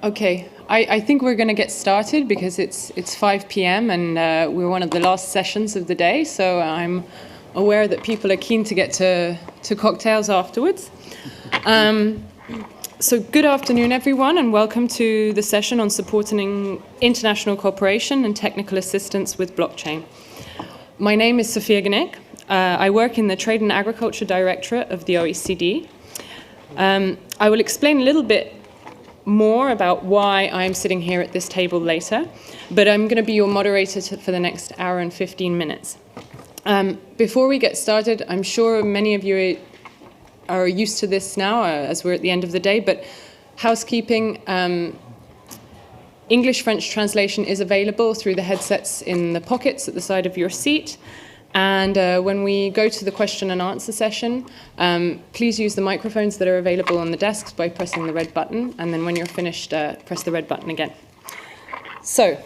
Okay, I think we're going to get started because it's 5 p.m. and we're one of the last sessions of the day, so I'm aware that people are keen to get to cocktails afterwards. So good afternoon, everyone, and welcome to the session on supporting international cooperation and technical assistance with blockchain. My name is Sofia Ganek. I work in the Trade and Agriculture Directorate of the OECD. I will explain a little bit more about why I'm sitting here at this table later, but I'm going to be your moderator for the next hour and 15 minutes. Before we get started, I'm sure many of you are used to this now as we're at the end of the day, but housekeeping, English-French translation is available through the headsets in the pockets at the side of your seat. And when we go to the question and answer session, please use the microphones that are available on the desks by pressing the red button. And then when you're finished, press the red button again. So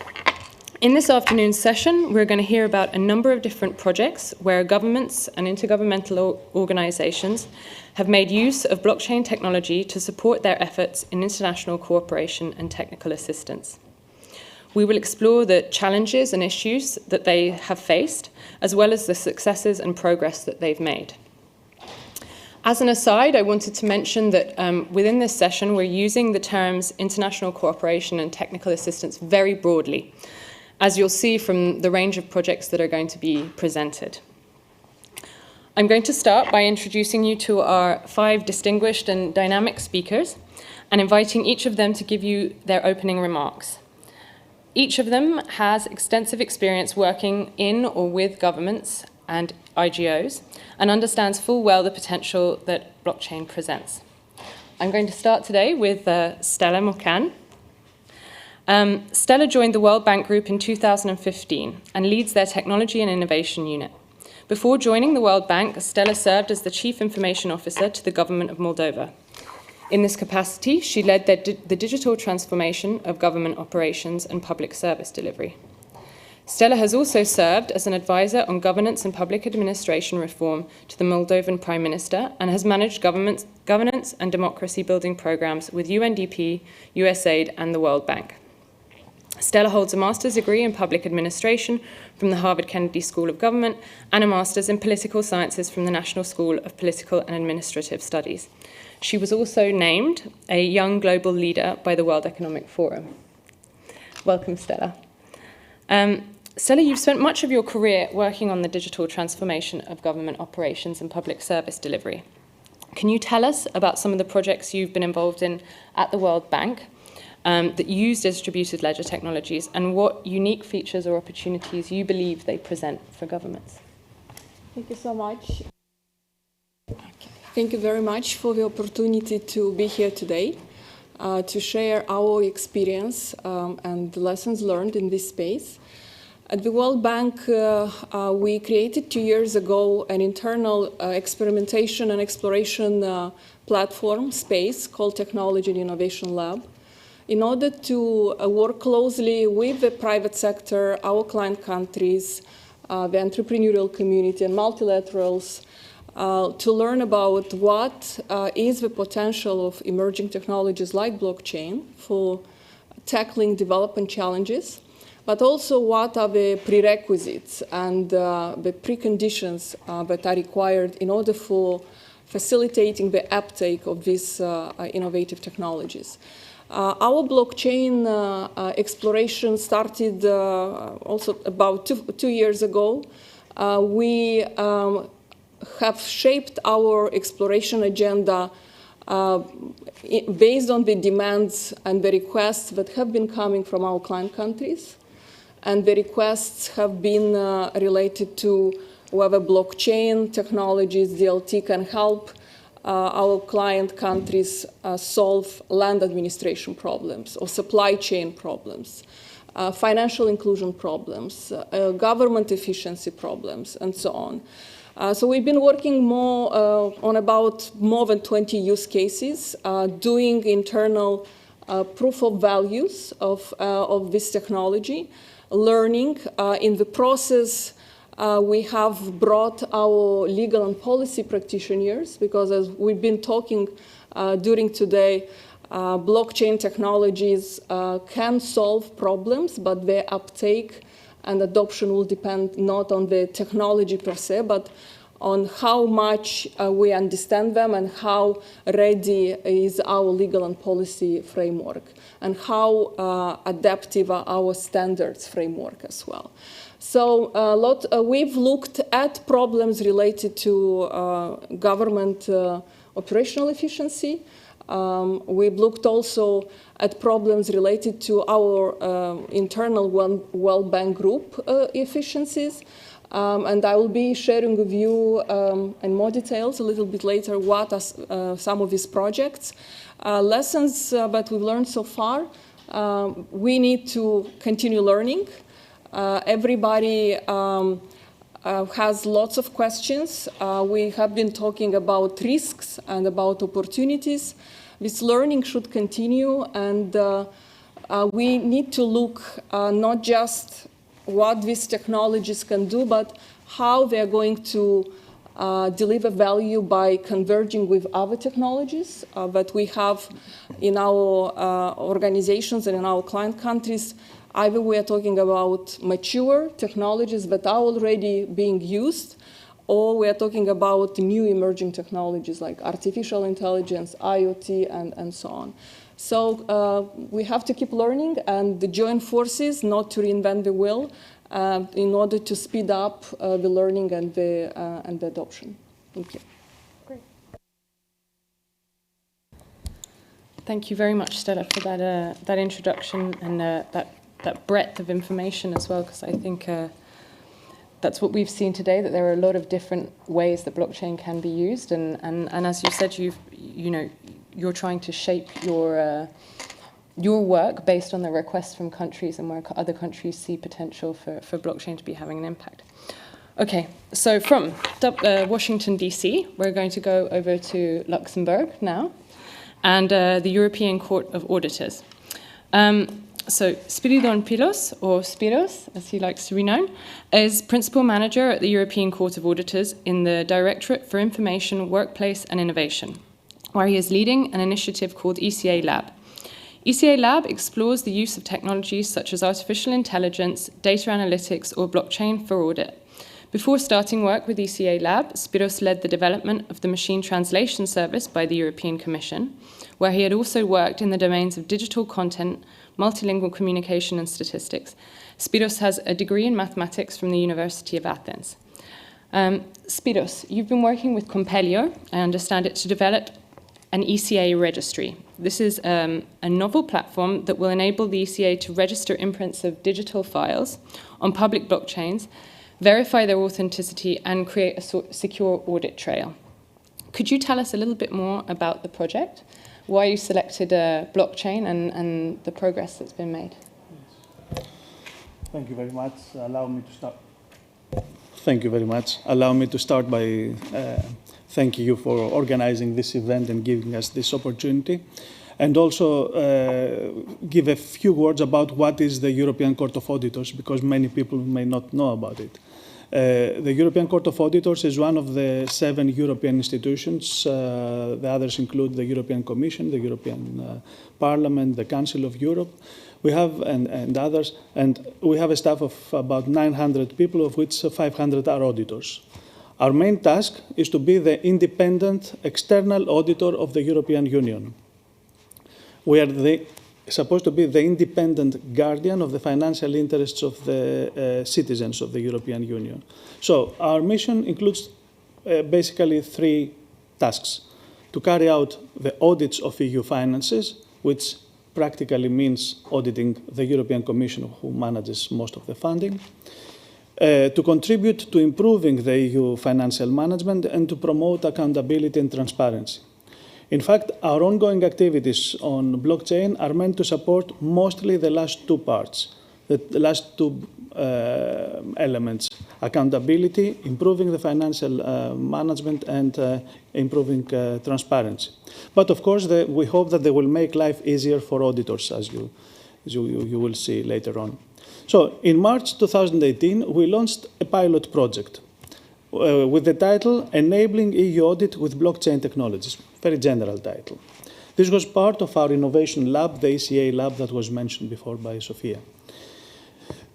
in this afternoon's session, we're going to hear about a number of different projects where governments and intergovernmental organizations have made use of blockchain technology to support their efforts in international cooperation and technical assistance. We will explore the challenges and issues that they have faced, as well as the successes and progress that they've made. As an aside, I wanted to mention that within this session, we're using the terms international cooperation and technical assistance very broadly, as you'll see from the range of projects that are going to be presented. I'm going to start by introducing you to our 5 distinguished and dynamic speakers and inviting each of them to give you their opening remarks. Each of them has extensive experience working in or with governments and IGOs and understands full well the potential that blockchain presents. I'm going to start today with Stela Mocan. Stela joined the World Bank Group in 2015 and leads their Technology and Innovation Unit. Before joining the World Bank, Stela served as the Chief Information Officer to the Government of Moldova. In this capacity, she led the digital transformation of government operations and public service delivery. Stela has also served as an advisor on governance and public administration reform to the Moldovan Prime Minister and has managed governance and democracy building programs with UNDP, USAID, and the World Bank. Stela holds a master's degree in public administration from the Harvard Kennedy School of Government and a master's in political sciences from the National School of Political and Administrative Studies. She was also named a Young Global Leader by the World Economic Forum. Welcome, Stela. Stela, you've spent much of your career working on the digital transformation of government operations and public service delivery. Can you tell us about some of the projects you've been involved in at the World Bank that use distributed ledger technologies and what unique features or opportunities you believe they present for governments? Thank you so much. Thank you very much for the opportunity to be here today, to share our experience and the lessons learned in this space. At the World Bank, we created 2 years ago an internal experimentation and exploration platform space called Technology and Innovation Lab, in order to work closely with the private sector, our client countries, the entrepreneurial community and multilaterals, to learn about what is the potential of emerging technologies like blockchain for tackling development challenges, but also what are the prerequisites and the preconditions that are required in order for facilitating the uptake of these innovative technologies. Our blockchain exploration started also about two years ago. We have shaped our exploration agenda based on the demands and the requests that have been coming from our client countries. And the requests have been related to whether blockchain technologies, DLT, can help our client countries solve land administration problems or supply chain problems, financial inclusion problems, government efficiency problems, and so on. So we've been working on about more than 20 use cases, doing internal proof of values of this technology, learning. In the process, we have brought our legal and policy practitioners, because as we've been talking during today, blockchain technologies can solve problems, but their uptake and adoption will depend not on the technology per se, but on how much we understand them and how ready is our legal and policy framework, and how adaptive are our standards framework as well. So we've looked at problems related to government operational efficiency. We've looked also at problems related to our internal World Bank group efficiencies. And I will be sharing with you in more details a little bit later what are some of these projects. Lessons that we've learned so far, we need to continue learning. Everybody has lots of questions. We have been talking about risks and about opportunities. This learning should continue, and we need to look not just what these technologies can do, but how they're going to deliver value by converging with other technologies that we have in our organizations and in our client countries. Either we are talking about mature technologies that are already being used, or we are talking about new emerging technologies like artificial intelligence, IoT, and so on. So we have to keep learning and join forces, not to reinvent the wheel, in order to speed up the learning and the adoption. Thank you. Great. Thank you very much, Stella, for that introduction and that breadth of information as well, because I think that's what we've seen today, that there are a lot of different ways that blockchain can be used, and as you said, you're trying to shape your work based on the requests from countries and where other countries see potential for blockchain to be having an impact. Okay, so from Washington, D.C., we're going to go over to Luxembourg now, and the European Court of Auditors. So Spyridon Pilos, or Spiros, as he likes to be known, is Principal Manager at the European Court of Auditors in the Directorate for Information, Workplace and Innovation, where he is leading an initiative called ECA Lab. ECA Lab explores the use of technologies such as artificial intelligence, data analytics, or blockchain for audit. Before starting work with ECA Lab, Spiros led the development of the machine translation service by the European Commission, where he had also worked in the domains of digital content, multilingual communication and statistics. Spiros has a degree in mathematics from the University of Athens. Spiros, you've been working with Compelio, I understand it, to develop an ECA registry. This is a novel platform that will enable the ECA to register imprints of digital files on public blockchains, verify their authenticity, and create a secure audit trail. Could you tell us a little bit more about the project, why you selected blockchain, and the progress that's been made? Thank you very much. Allow me to start. Thank you very much. Allow me to start by thanking you for organizing this event and giving us this opportunity, and also give a few words about what is the European Court of Auditors, because many people may not know about it. The European Court of Auditors is one of the 7 European institutions. The others include the European Commission, the European Parliament, the Council of Europe. We have, and others, and we have a staff of about 900 people, of which 500 are auditors. Our main task is to be the independent external auditor of the European Union. We are supposed to be the independent guardian of the financial interests of the citizens of the European Union. So our mission includes basically 3 tasks: to carry out the audits of EU finances, which practically means auditing the European Commission, who manages most of the funding, to contribute to improving the EU financial management, and to promote accountability and transparency. In fact, our ongoing activities on blockchain are meant to support mostly the last 2 parts, the last 2 elements: accountability, improving the financial management, and improving transparency. But of course, we hope that they will make life easier for auditors, as you will see later on. So in March 2018, we launched a pilot project with the title Enabling EU Audit with Blockchain Technologies, very general title. This was part of our innovation lab, the ECA Lab that was mentioned before by Sofia.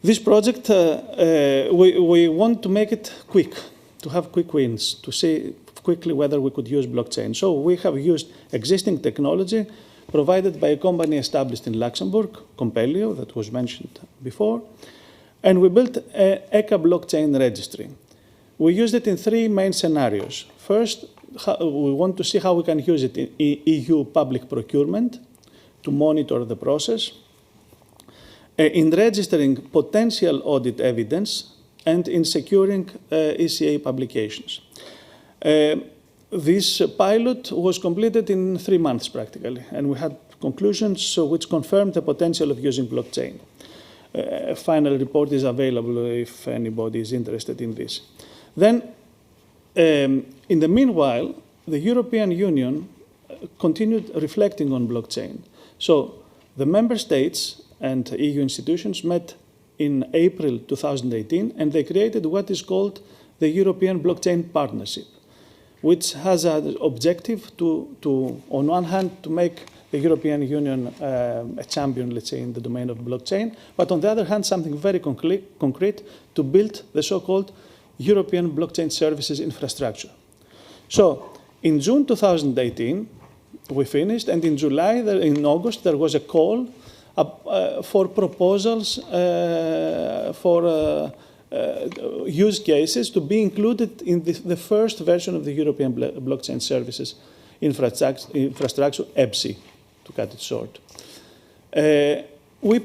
This project, we want to make it quick, to have quick wins, to see quickly whether we could use blockchain. So we have used existing technology provided by a company established in Luxembourg, Compellio, that was mentioned before, and we built an ECA blockchain registry. We used it in 3 main scenarios. First, we want to see how we can use it in EU public procurement to monitor the process, in registering potential audit evidence, and in securing ECA publications. This pilot was completed in 3 months practically, and we had conclusions which confirmed the potential of using blockchain. A final report is available if anybody is interested in this. Then, in the meanwhile, the European Union continued reflecting on blockchain. So the member states and EU institutions met in April 2018, and they created what is called the European Blockchain Partnership, which has an objective to on one hand, to make the European Union a champion, let's say, in the domain of blockchain, but on the other hand, something very concrete to build the so-called European blockchain services infrastructure. So in June 2018, we finished, and in July, in August, there was a call for proposals for use cases to be included in the first version of the European blockchain services infrastructure, EBSI, to cut it short. We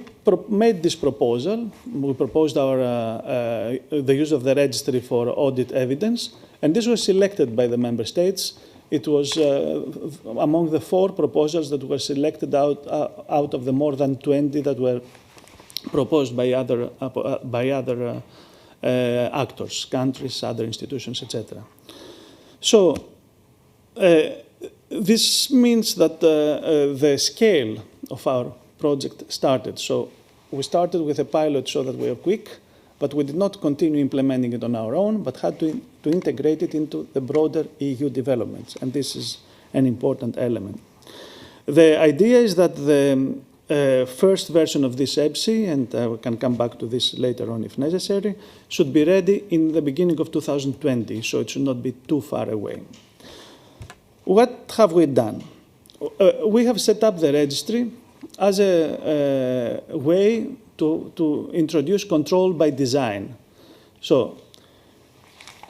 made this proposal. We proposed the use of the registry for audit evidence, and this was selected by the member states. It was among the 4 proposals that were selected out of the more than 20 that were proposed by other actors, countries, other institutions, etc. So this means that the scale of our project started. So we started with a pilot so that we were quick, but we did not continue implementing it on our own, but had to integrate it into the broader EU developments, and this is an important element. The idea is that the first version of this EBSI, and we can come back to this later on if necessary, should be ready in the beginning of 2020, so it should not be too far away. What have we done? We have set up the registry as a way to introduce control by design. So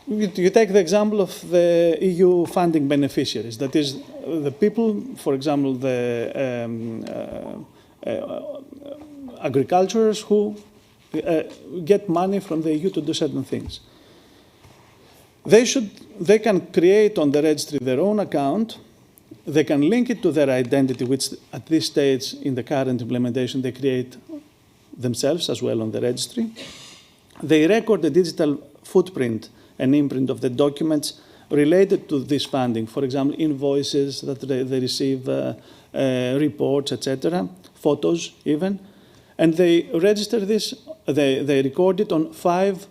you take the example of the EU funding beneficiaries, that is the people, for example, the agriculturers who get money from the EU to do certain things. They can create on the registry their own account. They can link it to their identity, which at this stage in the current implementation they create themselves as well on the registry. They record the digital footprint and imprint of the documents related to this funding, for example, invoices that they receive, reports, etc., photos even, and they register this, they record it on 5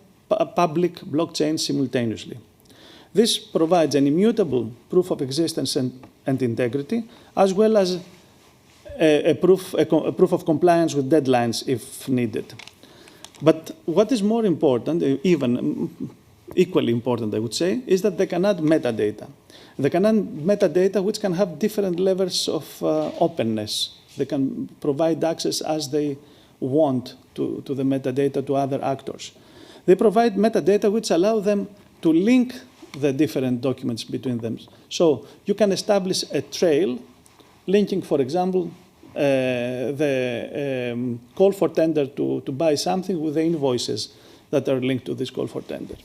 public blockchains simultaneously. This provides an immutable proof of existence and integrity, as well as a proof of compliance with deadlines if needed. But what is more important, even equally important, I would say, is that they can add metadata. They can add metadata which can have different levels of openness. They can provide access as they want to the metadata to other actors. They provide metadata which allow them to link the different documents between them. So you can establish a trail linking, for example, the call for tender to buy something with the invoices that are linked to this call for tender.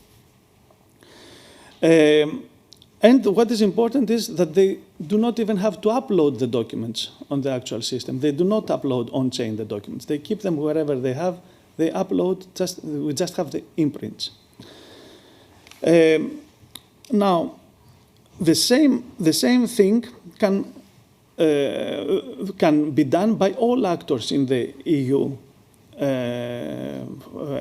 And what is important is that they do not even have to upload the documents on the actual system. They do not upload on-chain the documents. They keep them wherever they have. They upload, we just have the imprints. Now, the same thing can be done by all actors in the EU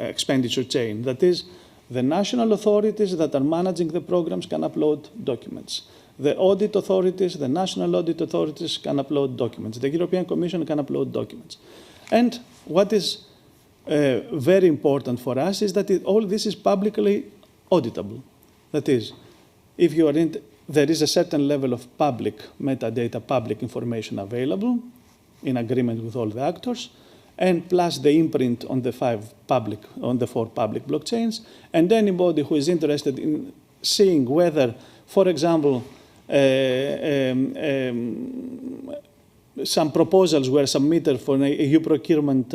expenditure chain. That is, the national authorities that are managing the programs can upload documents. the audit authorities, the national audit authorities can upload documents. The European Commission can upload documents. And what is very important for us is that all this is publicly auditable. That is, if you are there is a certain level of public metadata, public information available in agreement with all the actors, and plus the imprint on the 4 public blockchains, and anybody who is interested in seeing whether, for example, some proposals were submitted for an EU procurement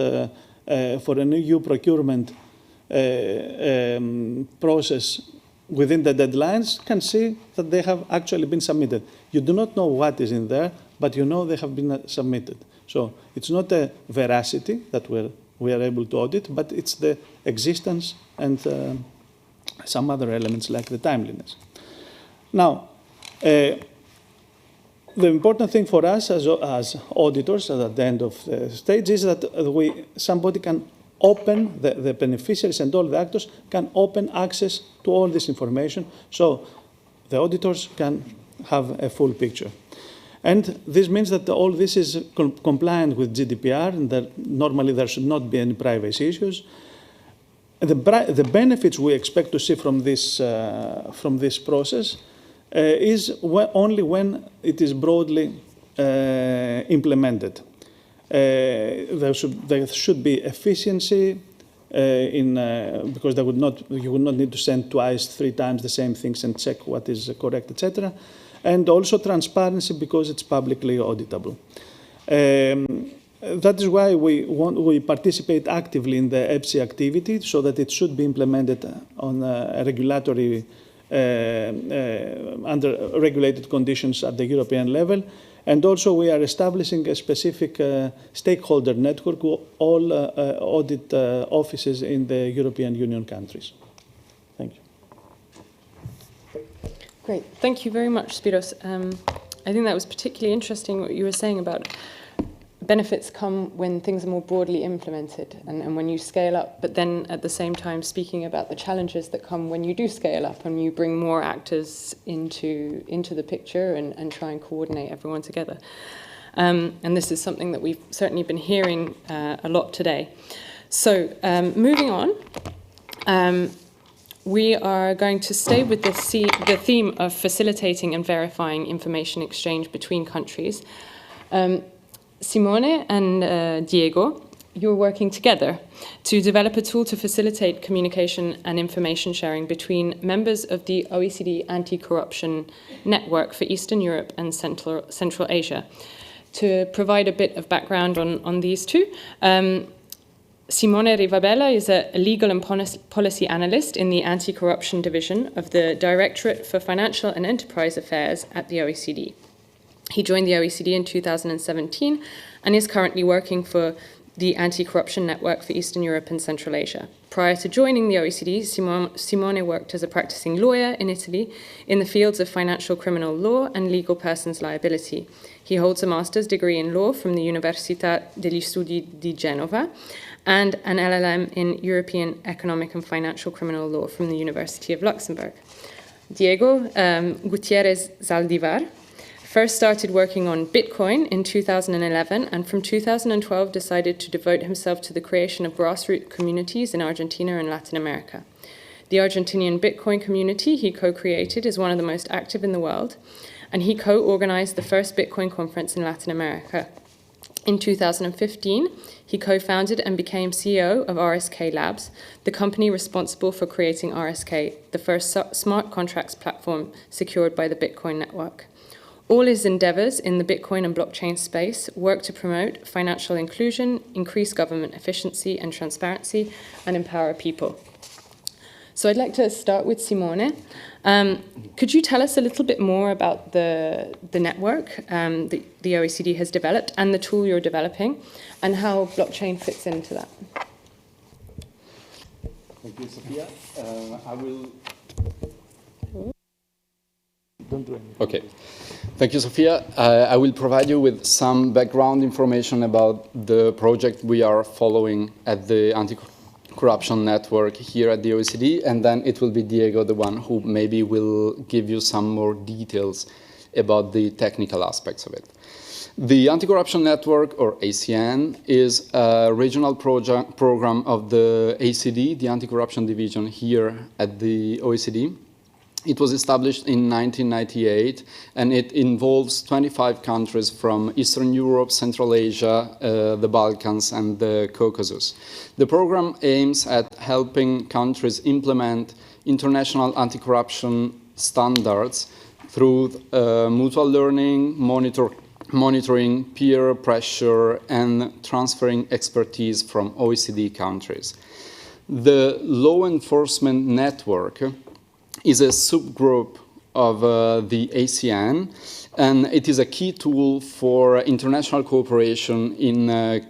process within the deadlines, can see that they have actually been submitted. You do not know what is in there, but you know they have been submitted. So it's not a veracity that we are able to audit, but it's the existence and some other elements like the timeliness. Now, the important thing for us as auditors at the end of the stage is that somebody can open, the beneficiaries and all the actors can open access to all this information, so the auditors can have a full picture. And this means that all this is compliant with GDPR, and that normally there should not be any privacy issues. The benefits we expect to see from this process is only when it is broadly implemented. There should be efficiency because you would not need to send twice, 3 times the same things and check what is correct, etc. And also transparency because it's publicly auditable. That is why we participate actively in the EPSI activity, so that it should be implemented on a regulatory under regulated conditions at the European level. And also we are establishing a specific stakeholder network with all audit offices in the European Union countries. Thank you. Great. Thank you very much, Spyros. I think that was particularly interesting what you were saying about benefits come when things are more broadly implemented and when you scale up, but then at the same time speaking about the challenges that come when you do scale up and you bring more actors into the picture and try and coordinate everyone together. And this is something that we've certainly been hearing a lot today. So moving on, we are going to stay with the theme of facilitating and verifying information exchange between countries. Simone and Diego, you're working together to develop a tool to facilitate communication and information sharing between members of the OECD Anti-Corruption Network for Eastern Europe and Central Asia. To provide a bit of background on these two, Simone Rivabella is a legal and policy analyst in the Anti-Corruption Division of the Directorate for Financial and Enterprise Affairs at the OECD. He joined the OECD in 2017 and is currently working for the Anti-Corruption Network for Eastern Europe and Central Asia. Prior to joining the OECD, Simone worked as a practicing lawyer in Italy in the fields of financial criminal law and legal persons liability. He holds a master's degree in law from the Università degli Studi di Genova and an LLM in European Economic and Financial Criminal Law from the University of Luxembourg. Diego Gutiérrez Zaldívar first started working on Bitcoin in 2011 and from 2012 decided to devote himself to the creation of grassroots communities in Argentina and Latin America. The Argentinian Bitcoin community he co-created is one of the most active in the world, and he co-organized the first Bitcoin conference in Latin America. In 2015, he co-founded and became CEO of RSK Labs, the company responsible for creating RSK, the first smart contracts platform secured by the Bitcoin network. All his endeavors in the Bitcoin and blockchain space work to promote financial inclusion, increase government efficiency and transparency, and empower people. So I'd like to start with Simone. Could you tell us a little bit more about the network the OECD has developed and the tool you're developing, and how blockchain fits into that? Thank you, Sophia. I will... Don't do anything. Okay. Thank you, Sophia. I will provide you with some background information about the project we are following at the Anti-Corruption Network here at the OECD, and then it will be Diego, the one who maybe will give you some more details about the technical aspects of it. The Anti-Corruption Network, or ACN, is a regional program of the ACD, the Anti-Corruption Division here at the OECD. It was established in 1998, and it involves 25 countries from Eastern Europe, Central Asia, the Balkans, and the Caucasus. The program aims at helping countries implement international anti-corruption standards through mutual learning, monitoring, peer pressure, and transferring expertise from OECD countries. The Law Enforcement Network is a subgroup of the ACN, and it is a key tool for international cooperation in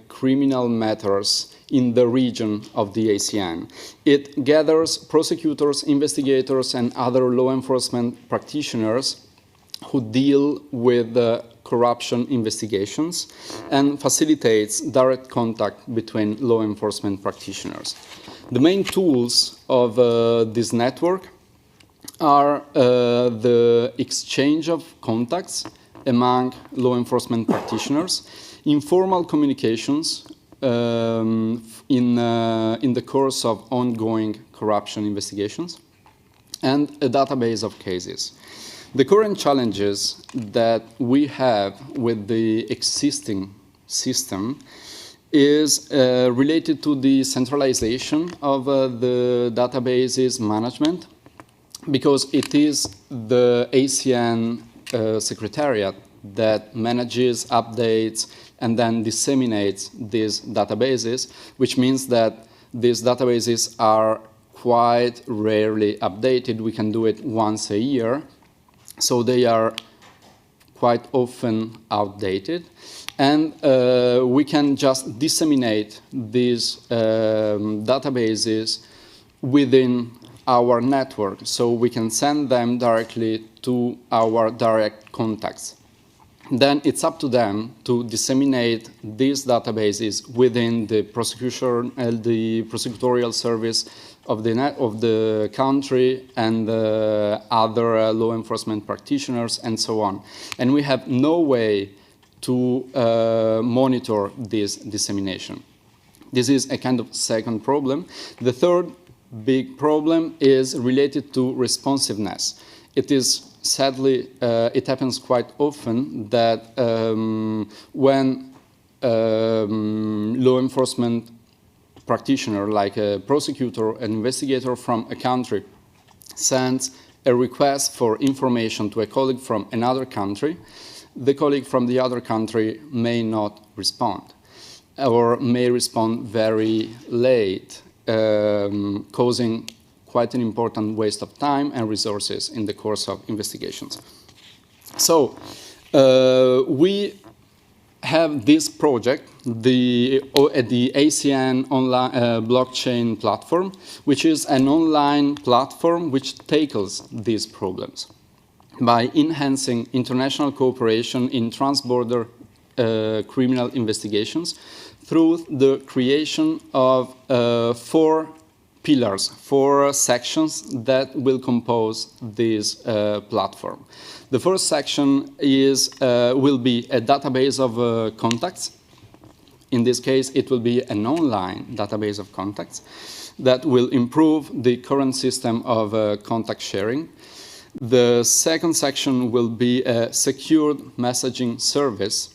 criminal matters in the region of the ACN. It gathers prosecutors, investigators, and other law enforcement practitioners who deal with corruption investigations and facilitates direct contact between law enforcement practitioners. The main tools of this network are the exchange of contacts among law enforcement practitioners, informal communications in the course of ongoing corruption investigations, and a database of cases. The current challenges that we have with the existing system is related to the centralization of the databases management, because it is the ACN Secretariat that manages, updates, and then disseminates these databases, which means that these databases are quite rarely updated. We can do it once a year, so they are quite often outdated. And we can just disseminate these databases within our network, so we can send them directly to our direct contacts. Then it's up to them to disseminate these databases within the prosecutorial service of the country and other law enforcement practitioners and so on. And we have no way to monitor this dissemination. This is a kind of second problem. The third big problem is related to responsiveness. It is sadly, it happens quite often that when law enforcement practitioner, like a prosecutor, an investigator from a country, sends a request for information to a colleague from another country, the colleague from the other country may not respond, or may respond very late, causing quite an important waste of time and resources in the course of investigations. So we have this project, the ACN online blockchain platform, which is an online platform which tackles these problems by enhancing international cooperation in transborder criminal investigations through the creation of 4 pillars, 4 sections that will compose this platform. The first section will be a database of contacts. In this case, it will be an online database of contacts that will improve the current system of contact sharing. The second section will be a secured messaging service,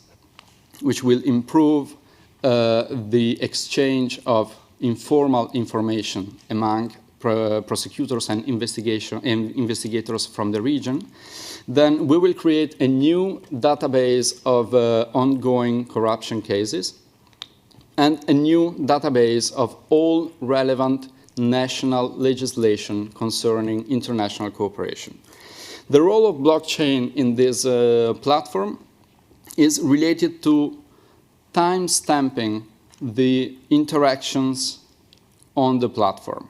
which will improve the exchange of informal information among prosecutors and investigators from the region. Then we will create a new database of ongoing corruption cases and a new database of all relevant national legislation concerning international cooperation. The role of blockchain in this platform is related to time-stamping the interactions on the platform,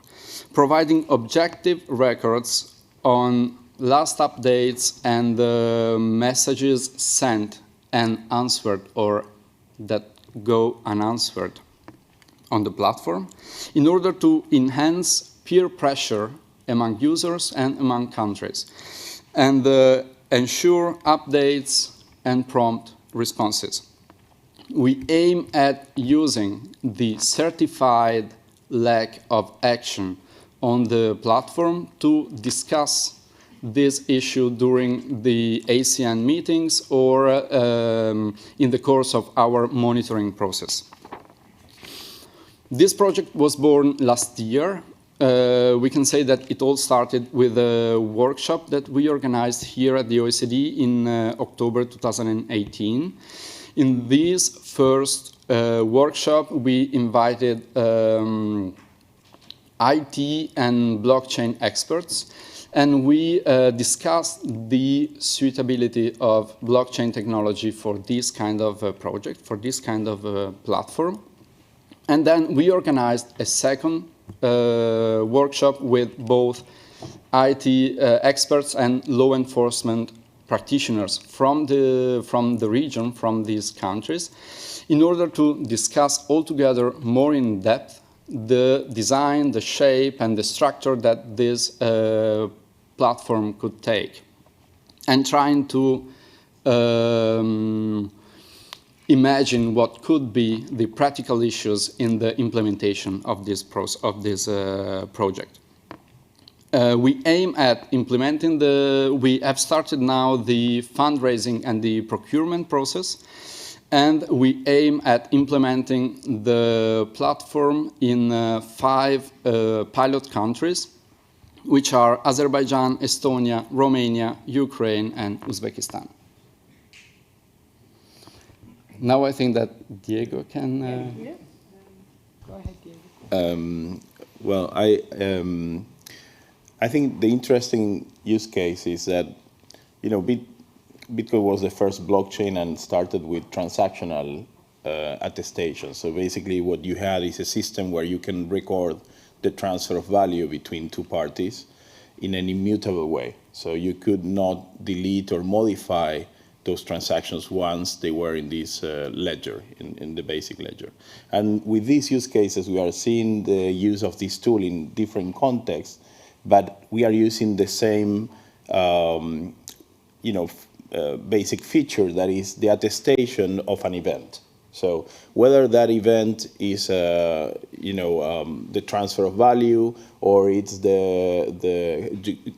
providing objective records on last updates and the messages sent and answered or that go unanswered on the platform in order to enhance peer pressure among users and among countries. And ensure updates and prompt responses. We aim at using the certified lack of action on the platform to discuss this issue during the ACN meetings or in the course of our monitoring process. This project was born last year. We can say that it all started with a workshop that we organized here at the OECD in October 2018. In this first workshop, we invited IT and blockchain experts, and we discussed the suitability of blockchain technology for this kind of project, for this kind of platform. And then we organized a second workshop with both IT experts and law enforcement practitioners from the region, from these countries, in order to discuss altogether more in depth the design, the shape, and the structure that this platform could take, and trying to imagine what could be the practical issues in the implementation of this project. We aim at implementing we have started now the fundraising and the procurement process, and we aim at implementing the platform in 5 pilot countries, which are Azerbaijan, Estonia, Romania, Ukraine, and Uzbekistan. Now I think that Diego can... Go ahead, Diego. Well, I think the interesting use case is that, you know, Bitcoin was the first blockchain and started with transactional attestation. So basically what you had is a system where you can record the transfer of value between 2 parties in an immutable way. So you could not delete or modify those transactions once they were in this ledger, in the basic ledger. And with these use cases, we are seeing the use of this tool in different contexts, but we are using the same basic feature, that is the attestation of an event. So whether that event is the transfer of value, or it's the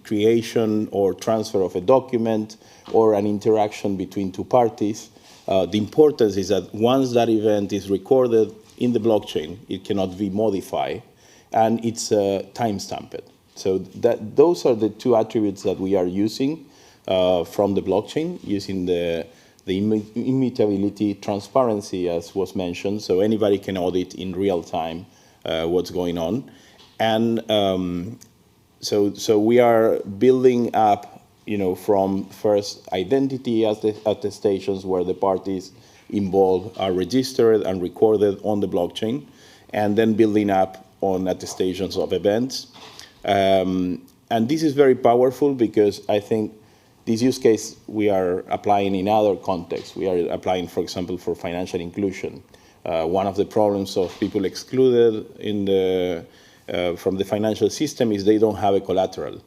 creation or transfer of a document, or an interaction between 2 parties, the importance is that once that event is recorded in the blockchain, it cannot be modified, and it's time-stamped. So those are the 2 attributes that we are using from the blockchain, using the immutability, transparency, as was mentioned, so anybody can audit in real time what's going on. And so we are building up, from first identity attestations, where the parties involved are registered and recorded on the blockchain, and then building up on attestations of events. And this is very powerful, because I think this use case we are applying in other contexts. We are applying, for example, for financial inclusion. One of the problems of people excluded from the financial system is they don't have a collateral.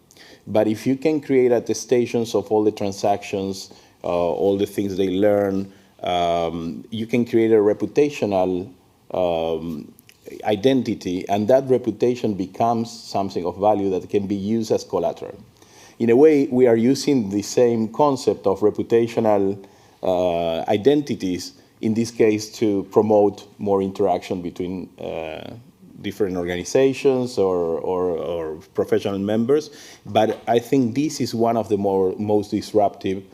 But if you can create attestations of all the transactions, all the things they learn, you can create a reputational identity, and that reputation becomes something of value that can be used as collateral. In a way, we are using the same concept of reputational identities, in this case, to promote more interaction between different organizations or professional members. But I think this is one of the most disruptive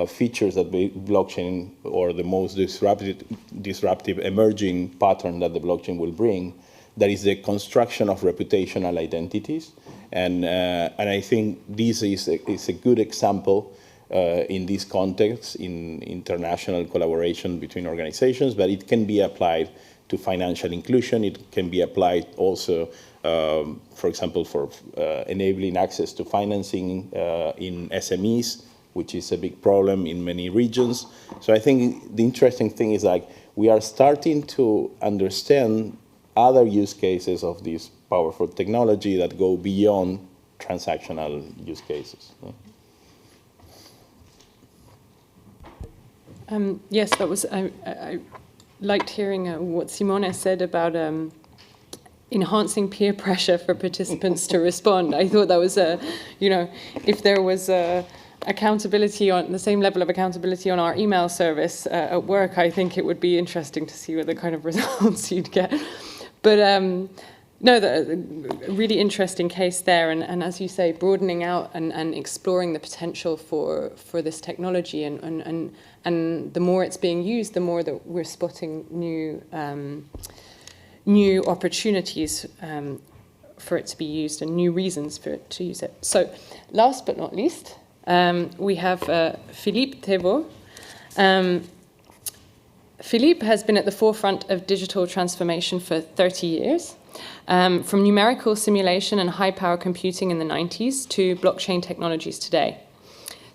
features that the blockchain, or the most disruptive emerging pattern that the blockchain will bring, that is the construction of reputational identities. And I think this is a good example in this context, in international collaboration between organizations, but it can be applied to financial inclusion. It can be applied also, for example, for enabling access to financing in SMEs, which is a big problem in many regions. So I think the interesting thing is, like, we are starting to understand other use cases of this powerful technology that go beyond transactional use cases. Yes, that was. I liked hearing what Simone said about enhancing peer pressure for participants to respond. I thought that was if there was accountability on the same level of accountability on our email service at work, I think it would be interesting to see what the kind of results you'd get. But no, a really interesting case there, and as you say, broadening out and exploring the potential for this technology, and the more it's being used, the more that we're spotting new opportunities for it to be used and new reasons for it to use it. So, last but not least, we have Philippe Thévoz. Philippe has been at the forefront of digital transformation for 30 years. From numerical simulation and high-power computing in the 90s to blockchain technologies today.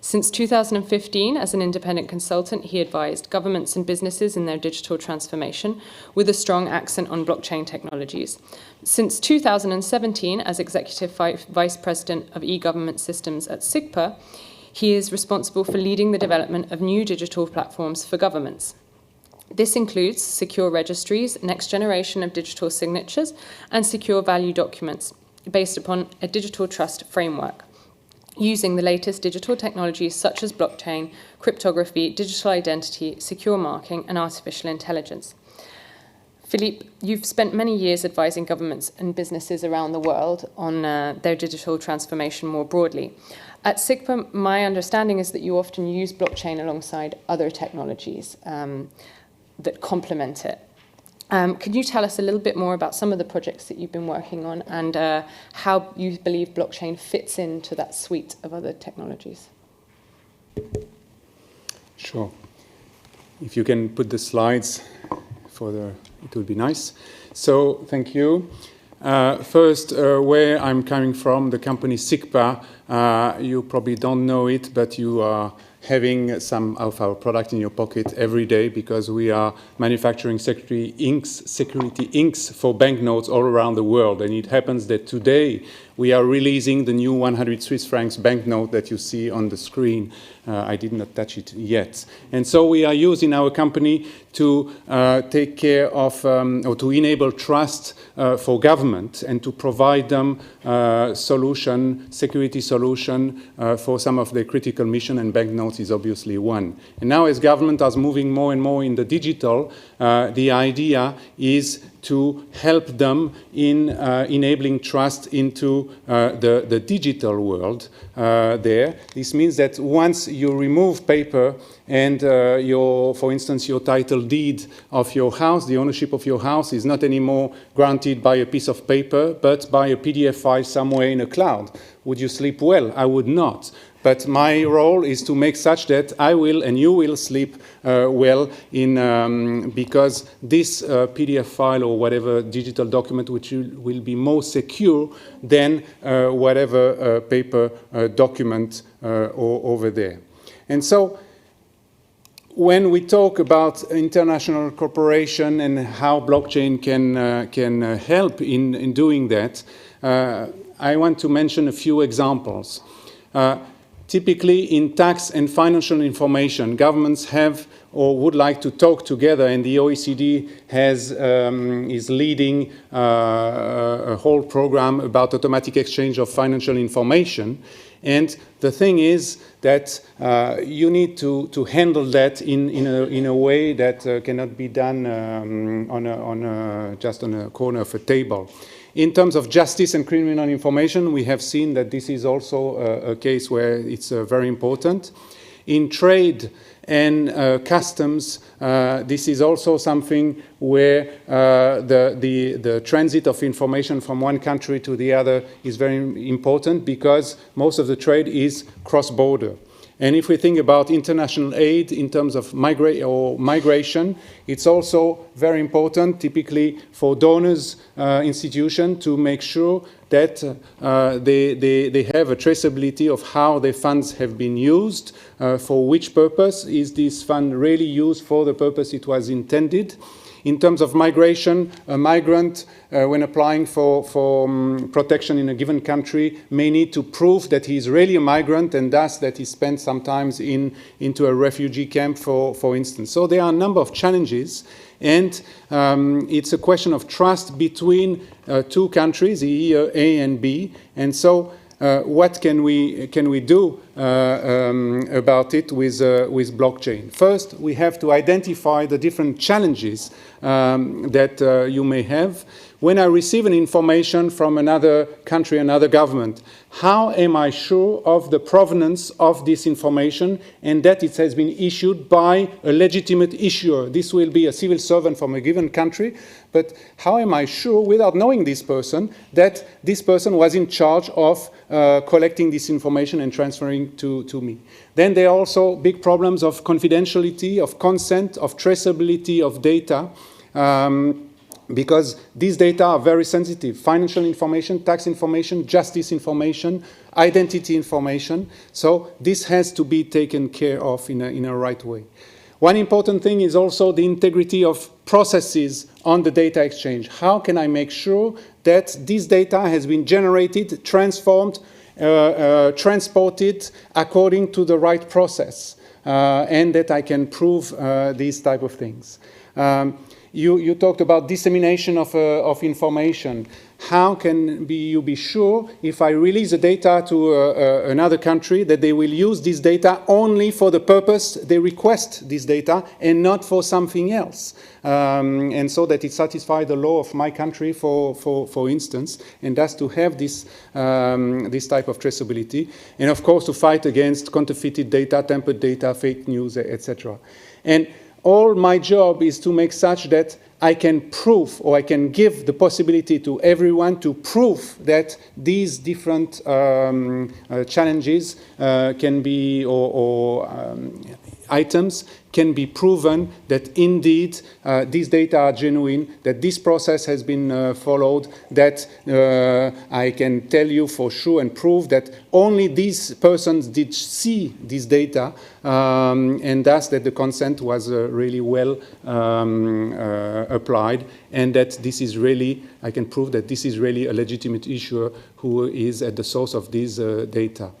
Since 2015, as an independent consultant, he advised governments and businesses in their digital transformation with a strong accent on blockchain technologies. Since 2017, as Executive Vice President of eGovernment Systems at SICPA, he is responsible for leading the development of new digital platforms for governments. This includes secure registries, next generation of digital signatures, and secure value documents based upon a digital trust framework, using the latest digital technologies such as blockchain, cryptography, digital identity, secure marking, and artificial intelligence. Philippe, you've spent many years advising governments and businesses around the world on their digital transformation more broadly. At SICPA, my understanding is that you often use blockchain alongside other technologies that complement it. Could you tell us a little bit more about some of the projects that you've been working on and how you believe blockchain fits into that suite of other technologies? Sure. If you can put the slides it would be nice. So, thank you. First, where I'm coming from, the company SICPA, you probably don't know it, but you are having some of our product in your pocket every day because we are manufacturing security inks for banknotes all around the world. And it happens that today we are releasing the new 100 Swiss francs banknote that you see on the screen. I did not touch it yet. And so we are using our company to take care of or to enable trust for government and to provide them security solution for some of their critical mission, and banknotes is obviously one. And now as government is moving more and more in the digital, the idea is to help them in enabling trust into the digital world there. This means that once you remove paper and for instance, your title deed of your house, the ownership of your house is not anymore granted by a piece of paper, but by a PDF file somewhere in a cloud. Would you sleep well? I would not. But my role is to make such that I will and you will sleep well because this PDF file or whatever digital document which will be more secure than whatever paper document over there. And so when we talk about international cooperation and how blockchain can help in doing that, I want to mention a few examples. Typically, in tax and financial information, governments have or would like to talk together, and the OECD is leading a whole program about automatic exchange of financial information. And the thing is that you need to handle that in a way that cannot be done just on a corner of a table. In terms of justice and criminal information, we have seen that this is also a case where it's very important. In trade and customs, this is also something where the transit of information from one country to the other is very important because most of the trade is cross-border. And if we think about international aid in terms of migration, it's also very important, typically for donors institutions, to make sure that they have a traceability of how their funds have been used, for which purpose is this fund really used for the purpose it was intended. In terms of migration, a migrant, when applying for protection in a given country, may need to prove that he is really a migrant and thus that he spent some time into a refugee camp, for instance. So there are a number of challenges, and it's a question of trust between two countries, A and B, and so what can we do about it with blockchain? First, we have to identify the different challenges that you may have. When I receive an information from another country, another government, how am I sure of the provenance of this information and that it has been issued by a legitimate issuer? This will be a civil servant from a given country, but how am I sure, without knowing this person, that this person was in charge of collecting this information and transferring to me? Then there are also big problems of confidentiality, of consent, of traceability of data, because these data are very sensitive. Financial information, tax information, justice information, identity information. So this has to be taken care of in a right way. One important thing is also the integrity of processes on the data exchange. How can I make sure that this data has been generated, transformed, transported according to the right process, and that I can prove these type of things? You talked about dissemination of information. How can you be sure if I release the data to another country that they will use this data only for the purpose they request this data and not for something else? And so that it satisfies the law of my country, for instance, and thus to have this type of traceability. And of course to fight against counterfeited data, tampered data, fake news, etc. And all my job is to make such that I can prove, or I can give the possibility to everyone to prove that these different challenges can be, or items can be proven that indeed these data are genuine, that this process has been followed, that I can tell you for sure and prove that only these persons did see this data, and thus that the consent was really well applied, and that this is really, I can prove that this is really a legitimate issuer who is at the source of these data.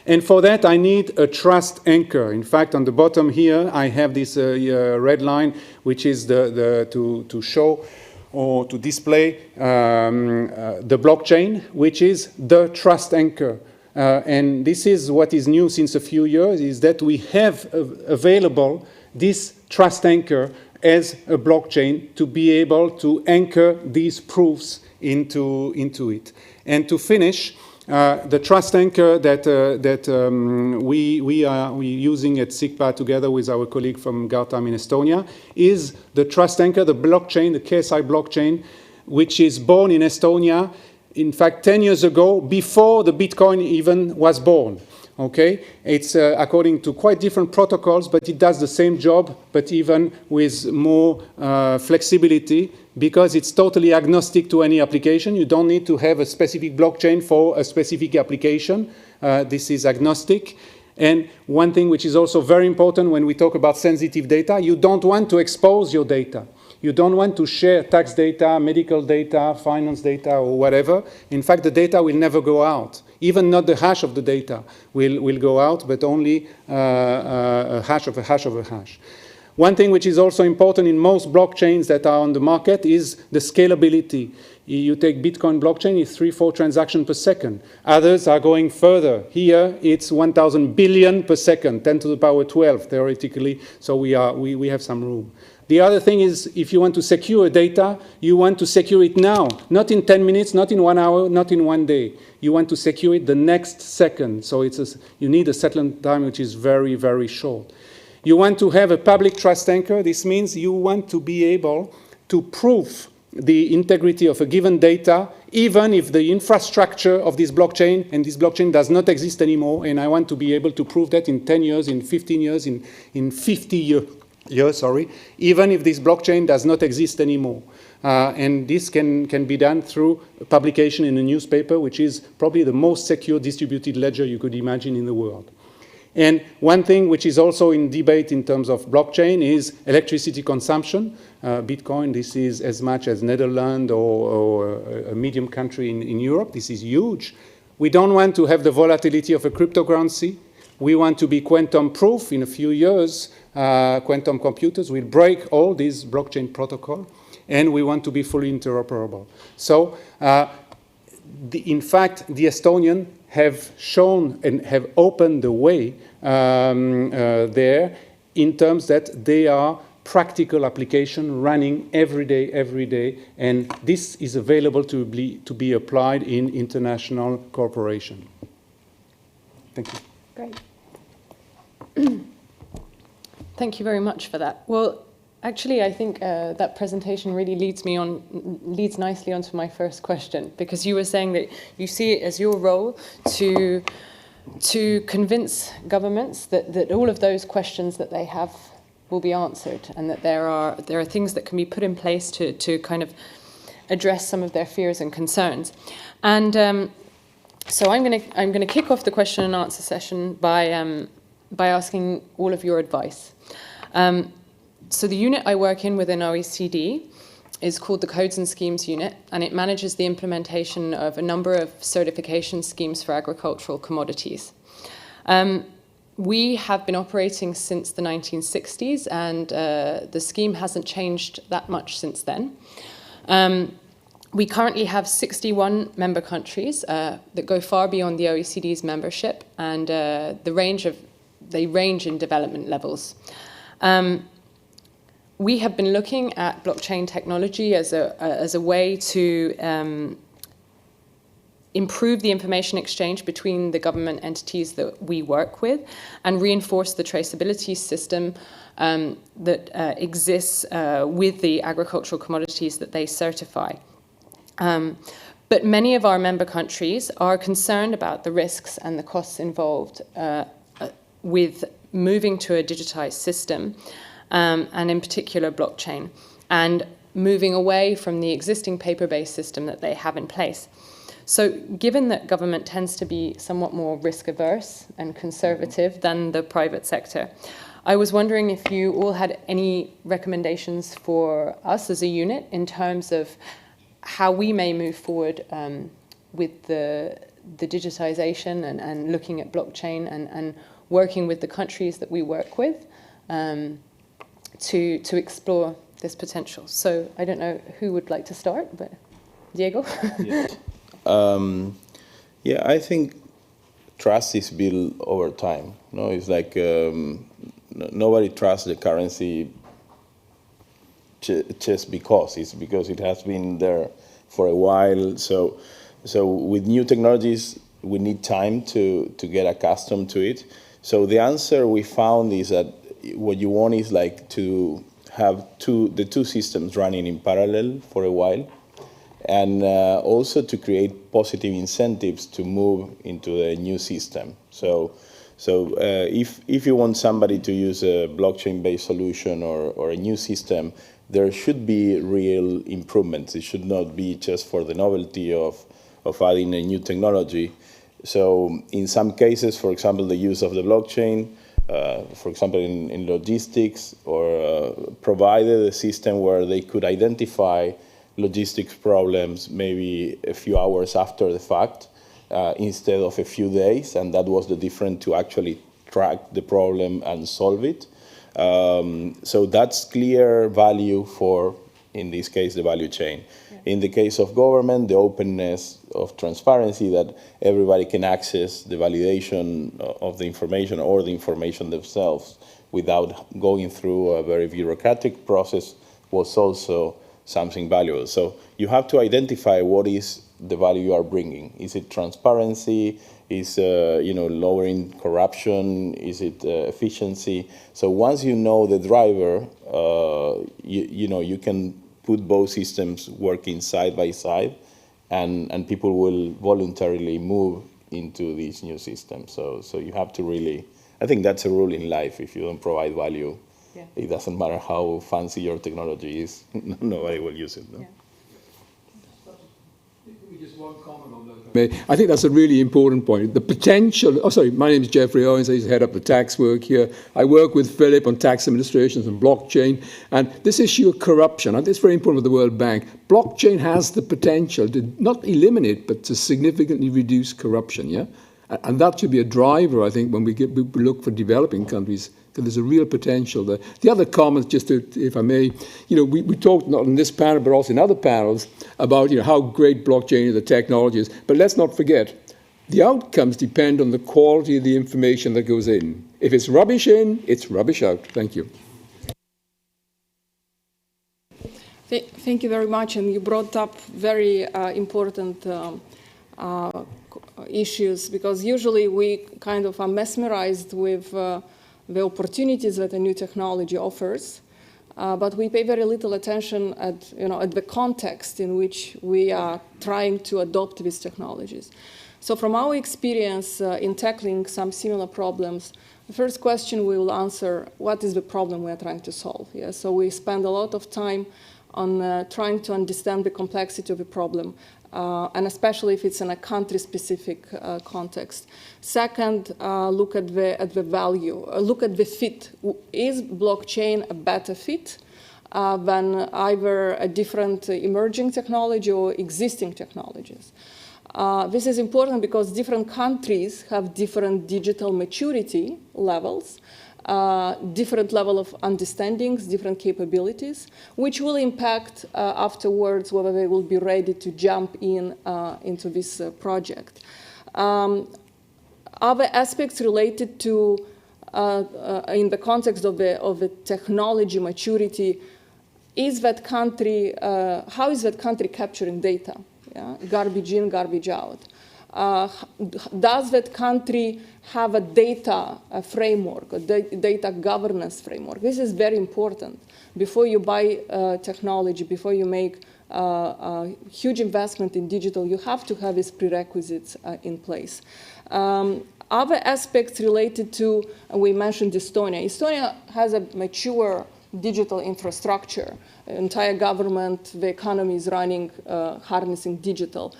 And for that, I need a trust anchor. In fact, on the bottom here, I have this red line, which is to show or to display the blockchain, which is the trust anchor. And this is what is new since a few years, is that we have available this trust anchor as a blockchain to be able to anchor these proofs into it. And to finish, the trust anchor that we are using at SICPA together with our colleague from Gautam in Estonia is the trust anchor, the blockchain, the KSI blockchain, which is born in Estonia, in fact, 10 years ago, before the Bitcoin even was born. Okay, it's according to quite different protocols, but it does the same job, but even with more flexibility, because it's totally agnostic to any application. You don't need to have a specific blockchain for a specific application. This is agnostic. And one thing which is also very important when we talk about sensitive data, you don't want to expose your data. You don't want to share tax data, medical data, finance data, or whatever. In fact, the data will never go out. Even not the hash of the data will go out, but only a hash of a hash of a hash. One thing which is also important in most blockchains that are on the market is the scalability. You take Bitcoin blockchain, it's 3-4 transactions per second. Others are going further. Here, it's 1,000 billion per second, 10 to the power 12, theoretically, so we have some room. The other thing is, if you want to secure data, you want to secure it now, not in 10 minutes, not in 1 hour, not in 1 day. You want to secure it the next second. So you need a settlement time which is very, very short. You want to have a public trust anchor. This means you want to be able to prove the integrity of a given data, even if the infrastructure of this blockchain, and this blockchain does not exist anymore, and I want to be able to prove that in 10 years, in 15 years, in 50 years. even if this blockchain does not exist anymore. And this can be done through publication in a newspaper, which is probably the most secure distributed ledger you could imagine in the world. And one thing which is also in debate in terms of blockchain is electricity consumption. Bitcoin, this is as much as Netherlands or a medium country in Europe. This is huge. We don't want to have the volatility of a cryptocurrency. We want to be quantum proof. In a few years, quantum computers will break all these blockchain protocol, and we want to be fully interoperable. So, in fact, the Estonians have shown and have opened the way there in terms that they are practical application running every day, and this is available to be applied in international cooperation. Thank you. Great. Thank you very much for that. Well, actually, I think that presentation really leads nicely onto my first question, because you were saying that you see it as your role to convince governments that all of those questions that they have will be answered, and that there are things that can be put in place to kind of address some of their fears and concerns. And so I'm going to kick off the question and answer session by asking all of your advice. So the unit I work in within OECD is called the Codes and Schemes Unit, and it manages the implementation of a number of certification schemes for agricultural commodities. We have been operating since the 1960s, and the scheme hasn't changed that much since then. We currently have 61 member countries that go far beyond the OECD's membership, and they range in development levels. We have been looking at blockchain technology as a way to improve the information exchange between the government entities that we work with, and reinforce the traceability system that exists with the agricultural commodities that they certify. But many of our member countries are concerned about the risks and the costs involved with moving to a digitized system, and in particular blockchain, and moving away from the existing paper-based system that they have in place. So given that government tends to be somewhat more risk-averse and conservative than the private sector, I was wondering if you all had any recommendations for us as a unit in terms of how we may move forward with the digitization and looking at blockchain and working with the countries that we work with to explore this potential. So I don't know who would like to start, but Diego? Yeah, I think trust is built over time. No, it's like nobody trusts the currency just because. It's because it has been there for a while. So with new technologies, we need time to get accustomed to it. So the answer we found is that what you want is like to have the two systems running in parallel for a while, and also to create positive incentives to move into the new system. So if you want somebody to use a blockchain-based solution or a new system, there should be real improvements. It should not be just for the novelty of adding a new technology. So in some cases, for example, the use of the blockchain, for example, in logistics, or provided a system where they could identify logistics problems maybe a few hours after the fact instead of a few days, and that was the difference to actually track the problem and solve it. So that's clear value for, in this case, the value chain. Yeah. In the case of government, the openness of transparency, that everybody can access the validation of the information or the information themselves without going through a very bureaucratic process, was also something valuable. So you have to identify what is the value you are bringing. Is it transparency? Is lowering corruption? Is it efficiency? So once you know the driver, you can put both systems working side by side, and people will voluntarily move into these new systems. So you have to really, I think that's a rule in life. If you don't provide value, It doesn't matter how fancy your technology is, nobody will use it. No? Yeah. Just one comment on that. I think that's a really important point. The potential, my name is Jeffrey Owens, I head up the tax work here. I work with Philippe on tax administrations and blockchain. And this issue of corruption, I think it's very important with the World Bank. Blockchain has the potential to not eliminate, but to significantly reduce corruption, yeah? And that should be a driver, I think, when we look for developing countries, because there's a real potential there. The other comments, just to, if I may, we talked not in this panel, but also in other panels, about how great blockchain is, the technology is. But let's not forget, the outcomes depend on the quality of the information that goes in. If it's rubbish in, it's rubbish out. Thank you. Thank you very much. And you brought up very important issues, because usually we kind of are mesmerized with the opportunities that a new technology offers, but we pay very little attention at the context in which we are trying to adopt these technologies. So from our experience in tackling some similar problems, the first question we will answer, what is the problem we are trying to solve? Yeah? So we spend a lot of time on trying to understand the complexity of the problem, and especially if it's in a country-specific context. Second, look at the value, look at the fit. Is blockchain a better fit than either a different emerging technology or existing technologies? This is important because different countries have different digital maturity levels, different level of understandings, different capabilities, which will impact afterwards whether they will be ready to jump into this project. Other aspects related to, in the context of the technology maturity, is that country, how is that country capturing data? Yeah? Garbage in, garbage out. Does that country have a data framework, a data governance framework? This is very important. Before you buy technology, before you make a huge investment in digital, you have to have these prerequisites in place. Other aspects related to, we mentioned Estonia. Estonia has a mature digital infrastructure. The entire government, the economy is running, harnessing digital.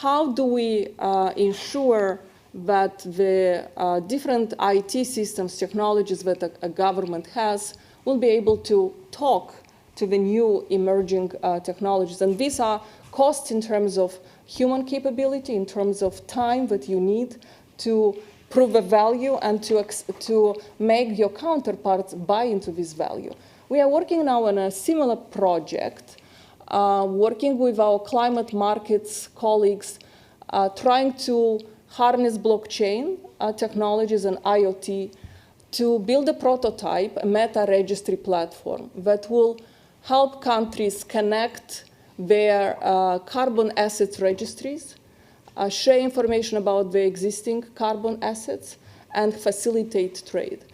How do we ensure that the different IT systems, technologies that a government has will be able to talk to the new emerging technologies? And these are costs in terms of human capability, in terms of time that you need to prove a value and to make your counterparts buy into this value. We are working now on a similar project, working with our climate markets colleagues, trying to harness blockchain technologies and IoT to build a prototype, a meta registry platform that will help countries connect their carbon assets registries, share information about the existing carbon assets, and facilitate trade.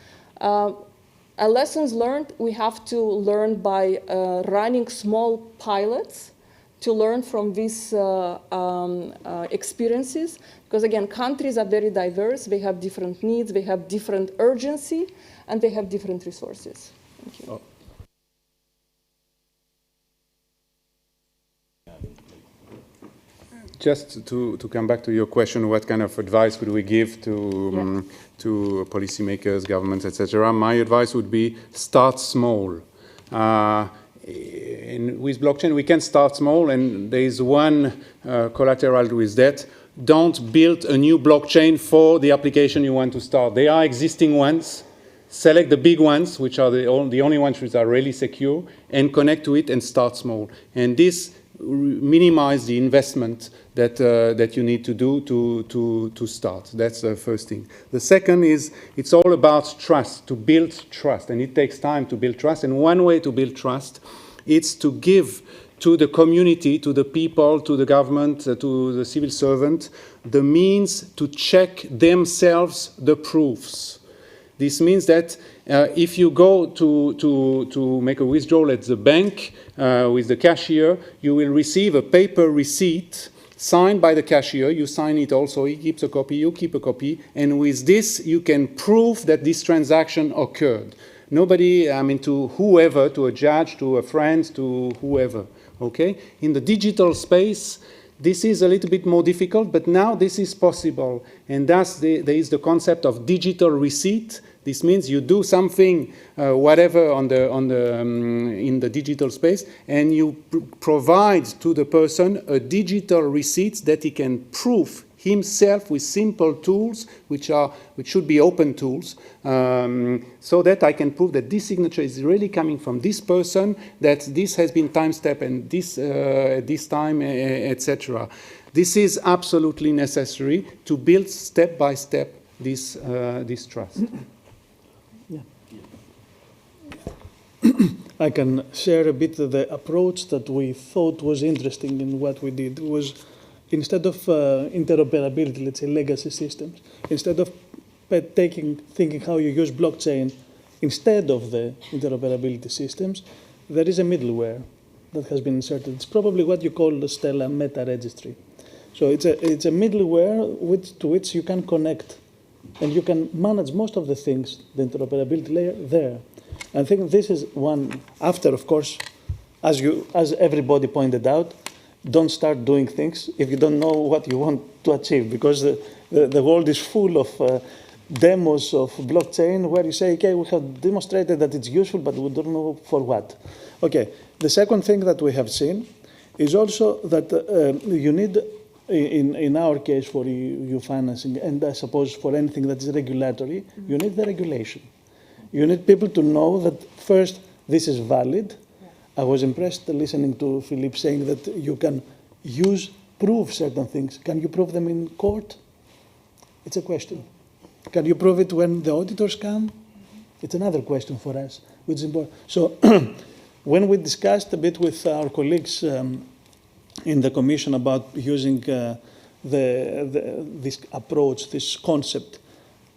Lessons learned, we have to learn by running small pilots to learn from these experiences. Because again, countries are very diverse. They have different needs, they have different urgency, and they have different resources. Thank you. Just to come back to your question, what kind of advice would we give to policymakers, governments, etc.? My advice would be start small. With blockchain, we can start small, and there is one collateral with that. Don't build a new blockchain for the application you want to start. There are existing ones. Select the big ones, which are the only ones which are really secure, and connect to it and start small. And this minimize the investment that you need to do to start. That's the first thing. The second is it's all about trust, to build trust, and it takes time to build trust. And one way to build trust is to give to the community, to the people, to the government, to the civil servant, the means to check themselves the proofs. This means that if you go to make a withdrawal at the bank with the cashier, you will receive a paper receipt signed by the cashier. You sign it also. He keeps a copy, you keep a copy. And with this, you can prove that this transaction occurred. Nobody, I mean, to whoever, to a judge, to a friend, to whoever, okay? In the digital space, this is a little bit more difficult, but now this is possible. And thus, there is the concept of digital receipt. This means you do something, whatever, in the digital space, and you provide to the person a digital receipt that he can prove himself with simple tools, which should be open tools, so that I can prove that this signature is really coming from this person, that this has been time-stamped and this time, etc. This is absolutely necessary to build step by step this trust. Yeah. I can share a bit of the approach that we thought was interesting in what we did. Was instead of interoperability, let's say legacy systems, instead of thinking how you use blockchain instead of the interoperability systems, there is a middleware that has been inserted. It's probably what you call the Stela meta registry. So it's a middleware to which you can connect, and you can manage most of the things, the interoperability layer there. I think this is one, after, of course, as everybody pointed out, don't start doing things if you don't know what you want to achieve, because the world is full of demos of blockchain where you say, okay, we have demonstrated that it's useful, but we don't know for what. Okay, the second thing that we have seen is also that you need, in our case for EU financing, and I suppose for anything that is regulatory, you need the regulation. You need people to know that first, this is valid. I was impressed listening to Philippe saying that you can prove certain things. Can you prove them in court? It's a question. Can you prove it when the auditors come? It's another question for us, which is important. So when we discussed a bit with our colleagues in the Commission about using this approach, this concept,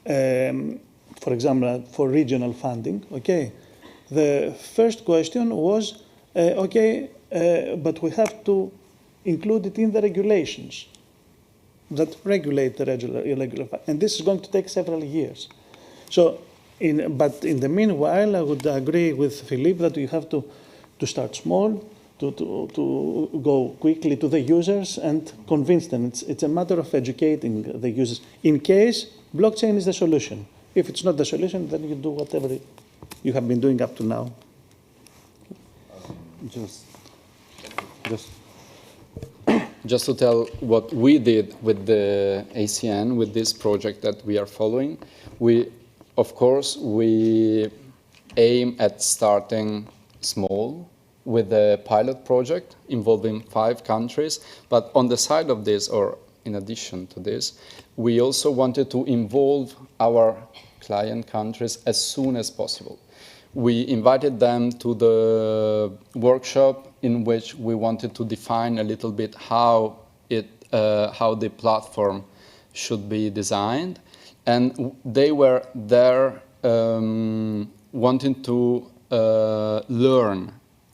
for example, for regional funding, okay, the first question was, but we have to include it in the regulations that regulate the irregular funding. And this is going to take several years. So, but in the meanwhile, I would agree with Philippe that you have to start small, to go quickly to the users and convince them. It's a matter of educating the users. In case blockchain is the solution. If it's not the solution, then you do whatever you have been doing up to now. Just to tell what we did with the ACN, with this project that we are following, of course, we aim at starting small with a pilot project involving 5 countries. But on the side of this, or in addition to this, we also wanted to involve our client countries as soon as possible. We invited them to the workshop in which we wanted to define a little bit how the platform should be designed, and they were there wanting to learn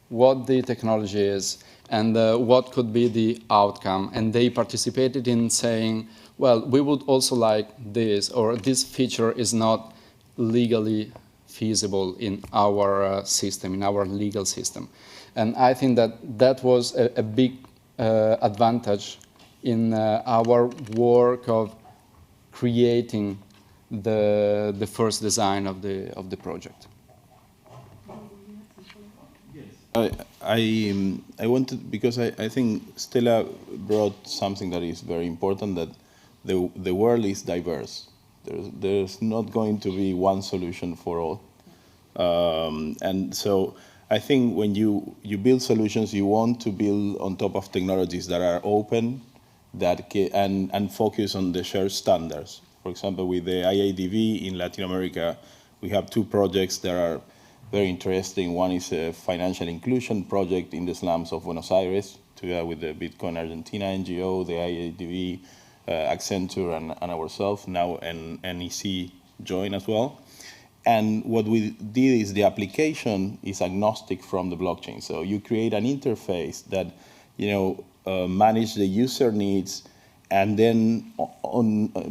what the technology is and what could be the outcome, and they participated in saying, well, we would also like this, or this feature is not legally feasible in our system, in our legal system. And I think that was a big advantage in our work of creating the first design of the project. I wanted, because I think Stella brought something that is very important, that the world is diverse. There's not going to be one solution for all. And so I think when you build solutions, you want to build on top of technologies that are open, and focus on the shared standards. For example, with the IADV in Latin America, we have 2 projects that are very interesting. One is a financial inclusion project in the slums of Buenos Aires, together with the Bitcoin Argentina NGO, the IADV, Accenture, and ourselves. Now NEC join as well. And what we did is the application is agnostic from the blockchain. So you create an interface that, manage the user needs, and then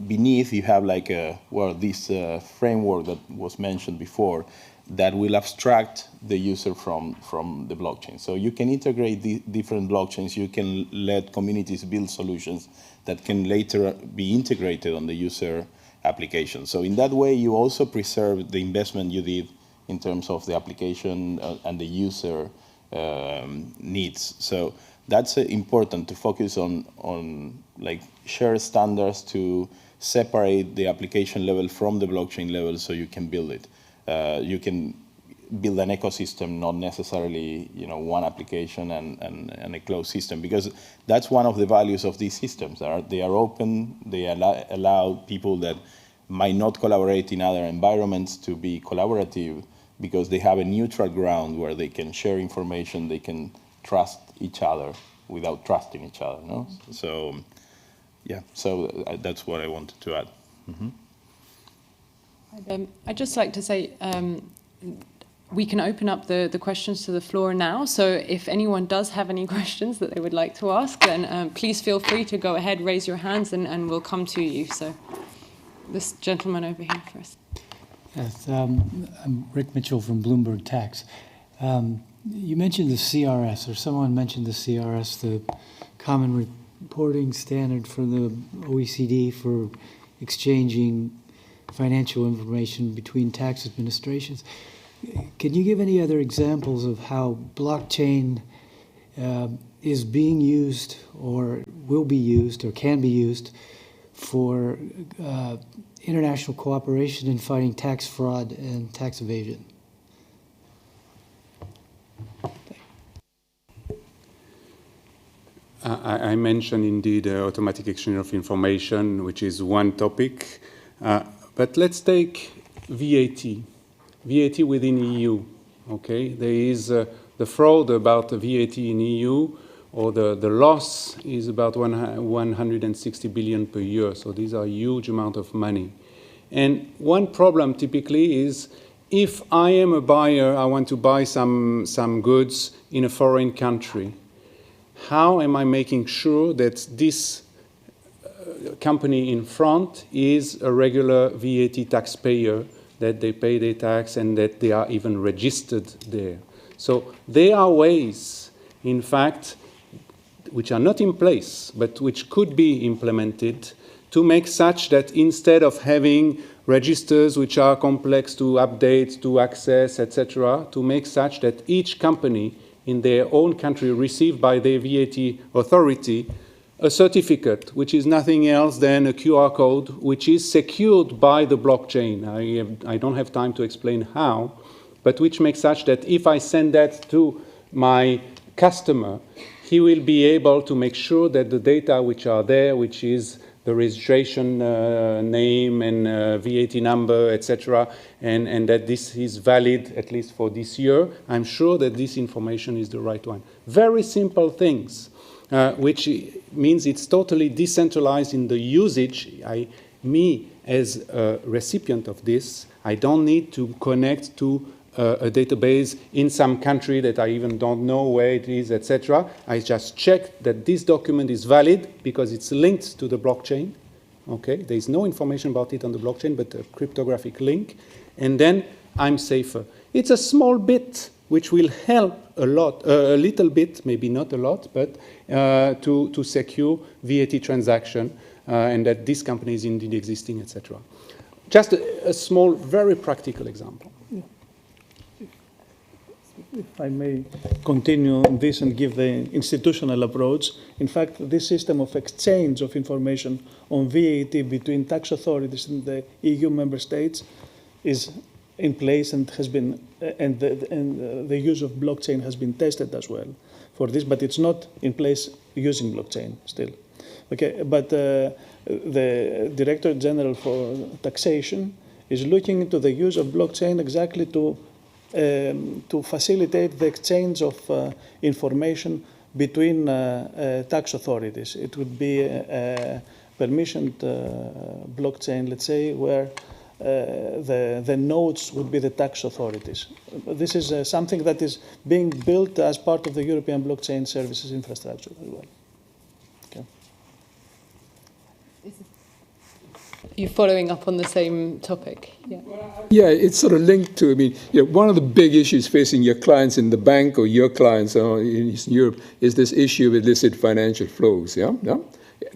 beneath you have like this framework that was mentioned before, that will abstract the user from the blockchain. So you can integrate the different blockchains. You can let communities build solutions that can later be integrated on the user application. So in that way, you also preserve the investment you did in terms of the application and the user needs. So that's important to focus on like share standards to separate the application level from the blockchain level so you can build it. You can build an ecosystem, not necessarily one application and a closed system, because that's one of the values of these systems. They are open, they allow people that might not collaborate in other environments to be collaborative because they have a neutral ground where they can share information, they can trust each other without trusting each other. No? So, yeah, so that's what I wanted to add. Mm-hmm. I'd just like to say we can open up the questions to the floor now. So if anyone does have any questions that they would like to ask, then please feel free to go ahead, raise your hands, and we'll come to you. So this gentleman over here first. Yes, I'm Rick Mitchell from Bloomberg Tax. You mentioned the CRS, or someone mentioned the CRS, the Common Reporting Standard for the OECD for exchanging financial information between tax administrations. Can you give any other examples of how blockchain is being used or will be used or can be used for international cooperation in fighting tax fraud and tax evasion? I mentioned indeed automatic exchange of information, which is one topic. But let's take VAT within EU. Okay, there is the fraud about the VAT in EU, or the loss is about 160 billion per year. So these are a huge amount of money. And one problem typically is if I am a buyer, I want to buy some goods in a foreign country. How am I making sure that this company in front is a regular VAT taxpayer, that they pay their tax and that they are even registered there? So there are ways, in fact, which are not in place, but which could be implemented to make such that instead of having registers which are complex to update, to access, etc., to make such that each company in their own country receive by their VAT authority a certificate, which is nothing else than a QR code, which is secured by the blockchain. I don't have time to explain how, but which makes such that if I send that to my customer, he will be able to make sure that the data which are there, which is the registration name and VAT number, etc., and that this is valid at least for this year, I'm sure that this information is the right one. Very simple things, which means it's totally decentralized in the usage. Me, as a recipient of this, I don't need to connect to a database in some country that I even don't know where it is, etc. I just check that this document is valid because it's linked to the blockchain. Okay, there is no information about it on the blockchain, but a cryptographic link, and then I'm safer. It's a small bit which will help a lot, a little bit, maybe not a lot, but to secure VAT transaction and that this company is indeed existing, etc. Just a small, very practical example. If I may continue on this and give the institutional approach, in fact, this system of exchange of information on VAT between tax authorities in the EU member states is in place and has been, and the use of blockchain has been tested as well for this, but it's not in place using blockchain still. Okay, but the Director General for Taxation is looking into the use of blockchain exactly to facilitate the exchange of information between tax authorities. It would be a permissioned blockchain, let's say, where the nodes would be the tax authorities. This is something that is being built as part of the European blockchain services infrastructure as well. Okay. You're following up on the same topic. Yeah. Yeah, it's sort of linked to, I mean, one of the big issues facing your clients in the bank or your clients in Eastern Europe is this issue of illicit financial flows, yeah?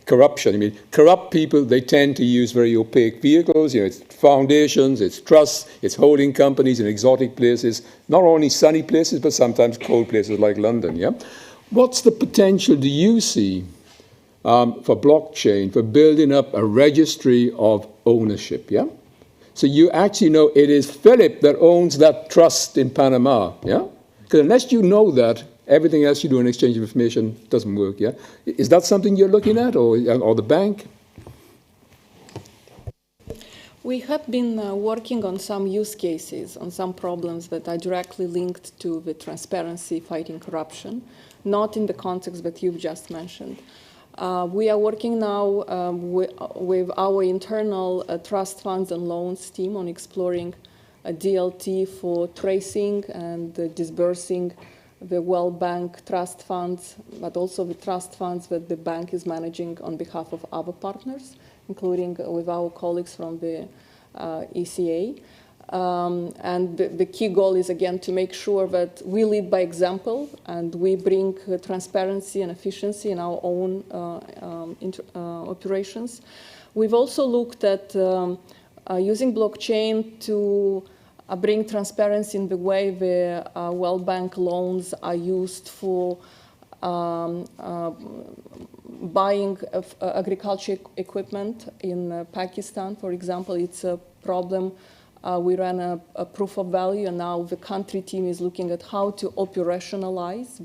Corruption, I mean, corrupt people, they tend to use very opaque vehicles, it's foundations, it's trusts, it's holding companies in exotic places, not only sunny places, but sometimes cold places like London, yeah? What's the potential do you see for blockchain, for building up a registry of ownership, yeah? So you actually know it is Philippe that owns that trust in Panama, yeah? Because unless you know that, everything else you do in exchange of information doesn't work, yeah? Is that something you're looking at, or the bank? We have been working on some use cases, on some problems that are directly linked to the transparency, fighting corruption, not in the context that you've just mentioned. We are working now with our internal trust funds and loans team on exploring a DLT for tracing and disbursing the World Bank trust funds, but also the trust funds that the bank is managing on behalf of other partners, including with our colleagues from the ECA. And the key goal is, again, to make sure that we lead by example and we bring transparency and efficiency in our own operations. We've also looked at using blockchain to bring transparency in the way the World Bank loans are used for buying agriculture equipment in Pakistan, for example. It's a problem. We ran a proof of value, and now the country team is looking at how to operationalize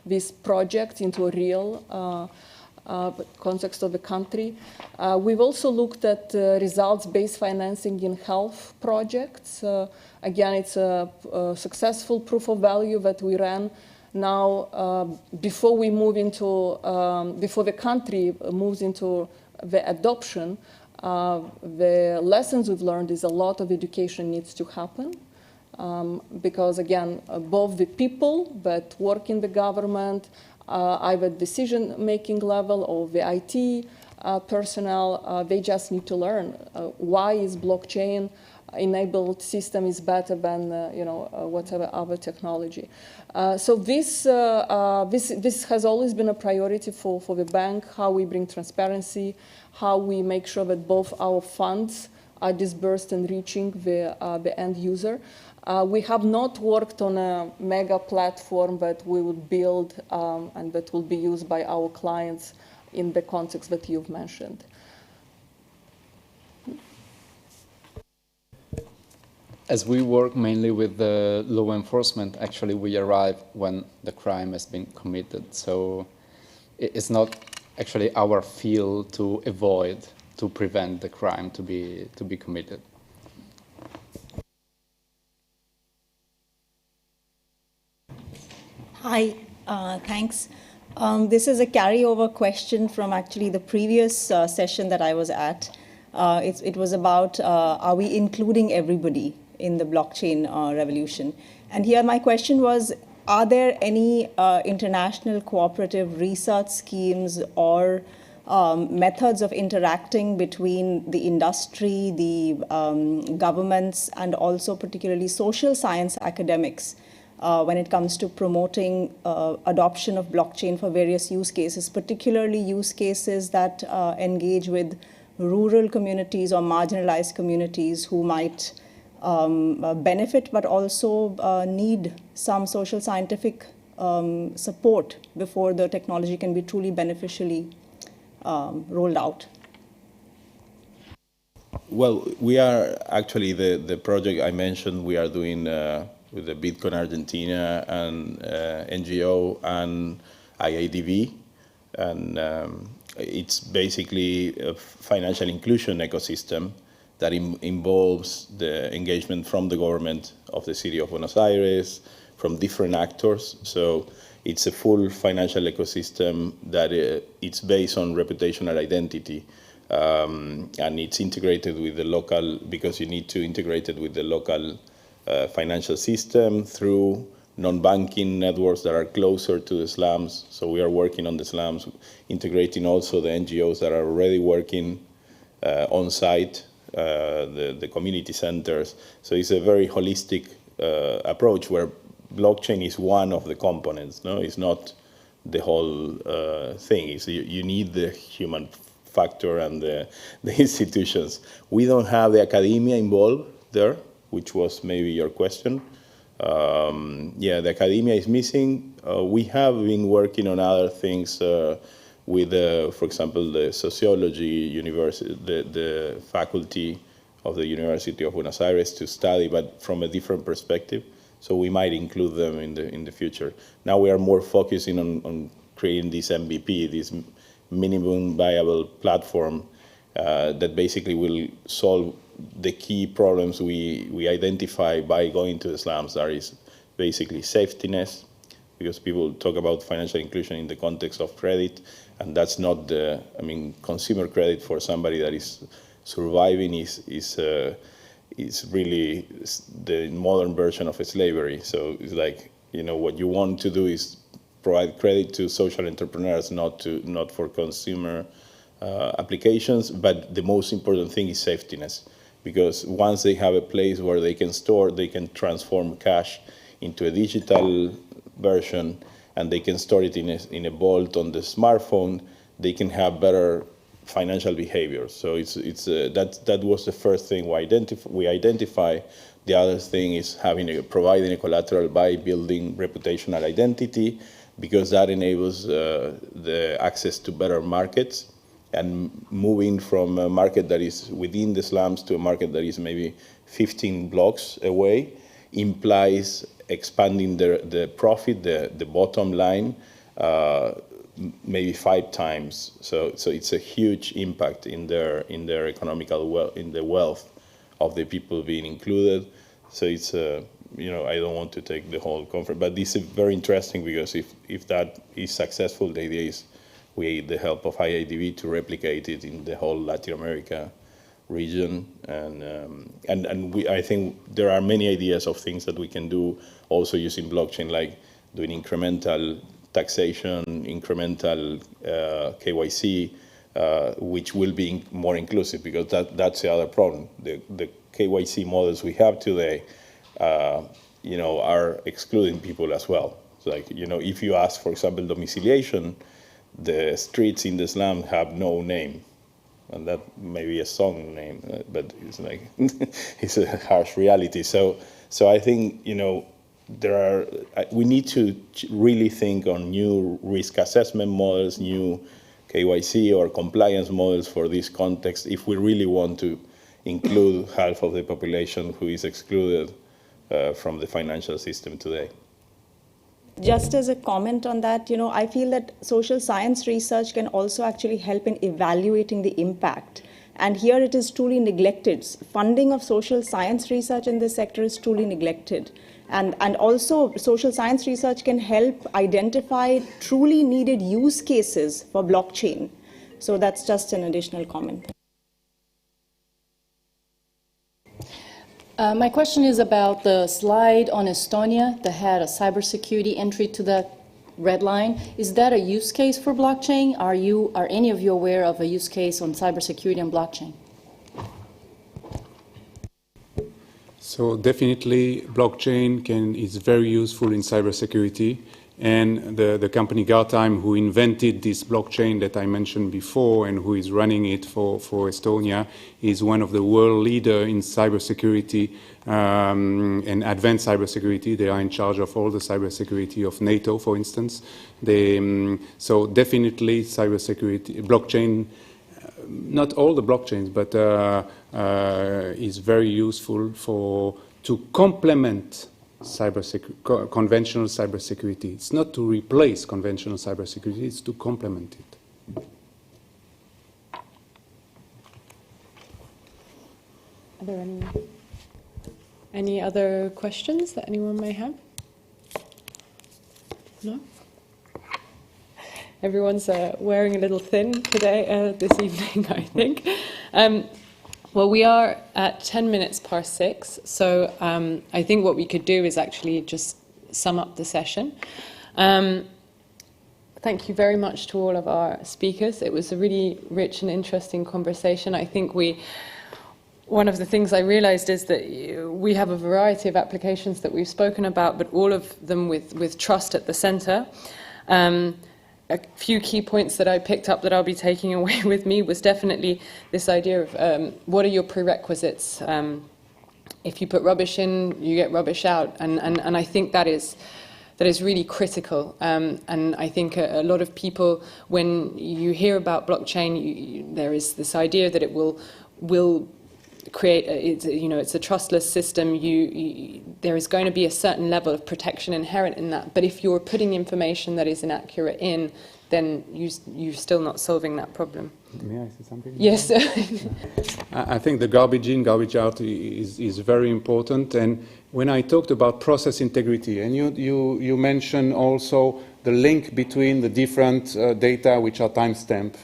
this project into a real context of the country. We've also looked at results-based financing in health projects. Again, it's a successful proof of value that we ran. Now, before we move into, before the country moves into the adoption, the lessons we've learned is a lot of education needs to happen. Because again, both the people that work in the government, either decision-making level or the IT personnel, they just need to learn why is blockchain-enabled system is better than whatever other technology. So this has always been a priority for the bank, how we bring transparency, how we make sure that both our funds are disbursed and reaching the end user. We have not worked on a mega platform that we would build and that will be used by our clients in the context that you've mentioned. As we work mainly with the law enforcement, actually we arrive when the crime has been committed. So it's not actually our field to avoid, to prevent the crime to be committed. Hi, thanks. This is a carryover question from actually the previous session that I was at. It was about, are we including everybody in the blockchain revolution? And here my question was, are there any international cooperative research schemes or methods of interacting between the industry, the governments, and also particularly social science academics when it comes to promoting adoption of blockchain for various use cases, particularly use cases that engage with rural communities or marginalized communities who might benefit but also need some social scientific support before the technology can be truly beneficially rolled out? Well, we are actually, the project I mentioned, we are doing with the Bitcoin Argentina and NGO and IADV. And it's basically a financial inclusion ecosystem that involves the engagement from the government of the city of Buenos Aires, from different actors. So it's a full financial ecosystem that it's based on reputational identity. And it's integrated with the local, because you need to integrate it with the local financial system through non-banking networks that are closer to the slums. So we are working on the slums, integrating also the NGOs that are already working on-site, the community centers. So it's a very holistic approach where blockchain is one of the components. No, it's not the whole thing. It's, you need the human factor and the institutions. We don't have the academia involved there, which was maybe your question. Yeah, the academia is missing. We have been working on other things with, for example, the sociology university, the faculty of the University of Buenos Aires to study, but from a different perspective. So we might include them in the future. Now we are more focusing on creating this MVP, this minimum viable platform that basically will solve the key problems we identify by going to the slums. That is basically safetiness, because people talk about financial inclusion in the context of credit, and that's not the, I mean, consumer credit for somebody that is surviving is really the modern version of slavery. So it's like, you know, what you want to do is provide credit to social entrepreneurs, not for consumer applications. But the most important thing is safetiness, because once they have a place where they can store, they can transform cash into a digital version, and they can store it in a vault on the smartphone, they can have better financial behavior. So that was the first thing we identify. The other thing is providing a collateral by building reputational identity, because that enables the access to better markets, and moving from a market that is within the slums to a market that is maybe 15 blocks away implies expanding the profit, the bottom line, maybe 5 times. So it's a huge impact in their economical in the wealth of the people being included. So it's you know, I don't want to take the whole conference, but this is very interesting, because if that is successful, the idea is we need the help of IADB to replicate it in the whole Latin America region, and I think there are many ideas of things that we can do also using blockchain, like doing incremental taxation, incremental KYC, which will be more inclusive, because that's the other problem. The KYC models we have today, you know, are excluding people as well. So, like, you know, if you ask, for example, domiciliation, the streets in the slum have no name. And that may be a song name, but it's like it's a harsh reality. So I think, you know, we need to really think on new risk assessment models, new KYC or compliance models for this context, if we really want to include half of the population who is excluded from the financial system today. Just as a comment on that, you know, I feel that social science research can also actually help in evaluating the impact. And here it is truly neglected. Funding of social science research in this sector is truly neglected. And also social science research can help identify truly needed use cases for blockchain. So that's just an additional comment. My question is about the slide on Estonia that had a cybersecurity entry to the red line. Is that a use case for blockchain? Are any of you aware of a use case on cybersecurity and blockchain? So definitely blockchain is very useful in cybersecurity. And the company Gartime, who invented this blockchain that I mentioned before and who is running it for Estonia, is one of the world leaders in cybersecurity and advanced cybersecurity. They are in charge of all the cybersecurity of NATO, for instance. So definitely cybersecurity, blockchain, not all the blockchains, but is very useful to complement conventional cybersecurity. It's not to replace conventional cybersecurity, it's to complement it. Are there any other questions that anyone may have? No? Everyone's wearing a little thin today, this evening, I think. Well, we are at 10 minutes past 6, so I think what we could do is actually just sum up the session. thank you very much to all of our speakers. It was a really rich and interesting conversation. I think one of the things I realized is that we have a variety of applications that we've spoken about, but all of them with trust at the center. A few key points that I picked up that I'll be taking away with me was definitely this idea of what are your prerequisites. If you put rubbish in, you get rubbish out, and I think that is really critical. And I think a lot of people, when you hear about blockchain, there is this idea that it will create it's a trustless system. There is going to be a certain level of protection inherent in that. But if you're putting information that is inaccurate in, then you're still not solving that problem. May I say something? Yes. I think the garbage in, garbage out is very important. And when I talked about process integrity, and you mentioned also the link between the different data which are timestamped,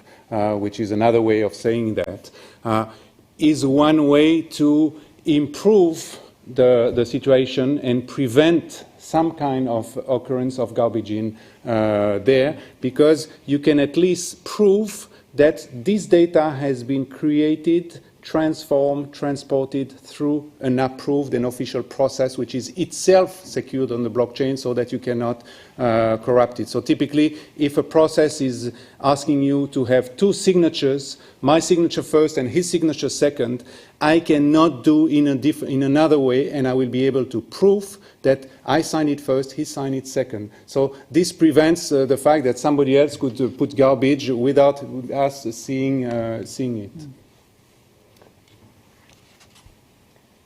which is another way of saying that, is one way to improve the situation and prevent some kind of occurrence of garbage in there, because you can at least prove that this data has been created, transformed, transported through an approved and official process, which is itself secured on the blockchain so that you cannot corrupt it. So typically, if a process is asking you to have two signatures, my signature first and his signature second, I cannot do in another way, and I will be able to prove that I signed it first, he signed it second. So this prevents the fact that somebody else could put garbage without us seeing it.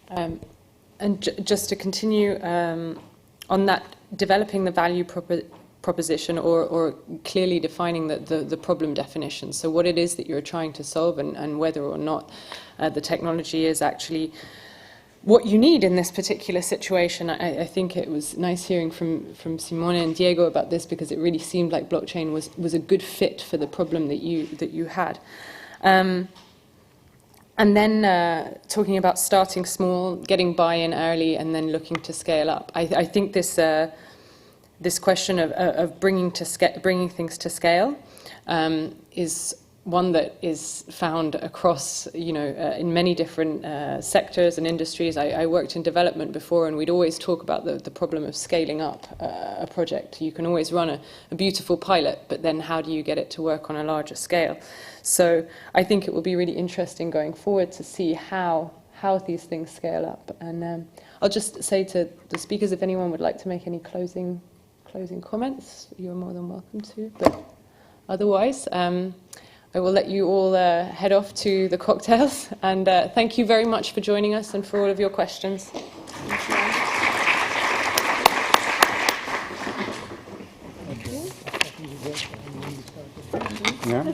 And just to continue on that, developing the value proposition or clearly defining the problem definition. So what it is that you're trying to solve and whether or not the technology is actually what you need in this particular situation. I think it was nice hearing from Simone and Diego about this, because it really seemed like blockchain was a good fit for the problem that you had. And then talking about starting small, getting buy-in early, and then looking to scale up. I think this question of bringing things to scale is one that is found across, in many different sectors and industries. I worked in development before, and we'd always talk about the problem of scaling up a project. You can always run a beautiful pilot, but then how do you get it to work on a larger scale? So I think it will be really interesting going forward to see how these things scale up. And I'll just say to the speakers, if anyone would like to make any closing comments, you're more than welcome to. But otherwise, I will let you all head off to the cocktails. And thank you very much for joining us and for all of your questions. Yeah.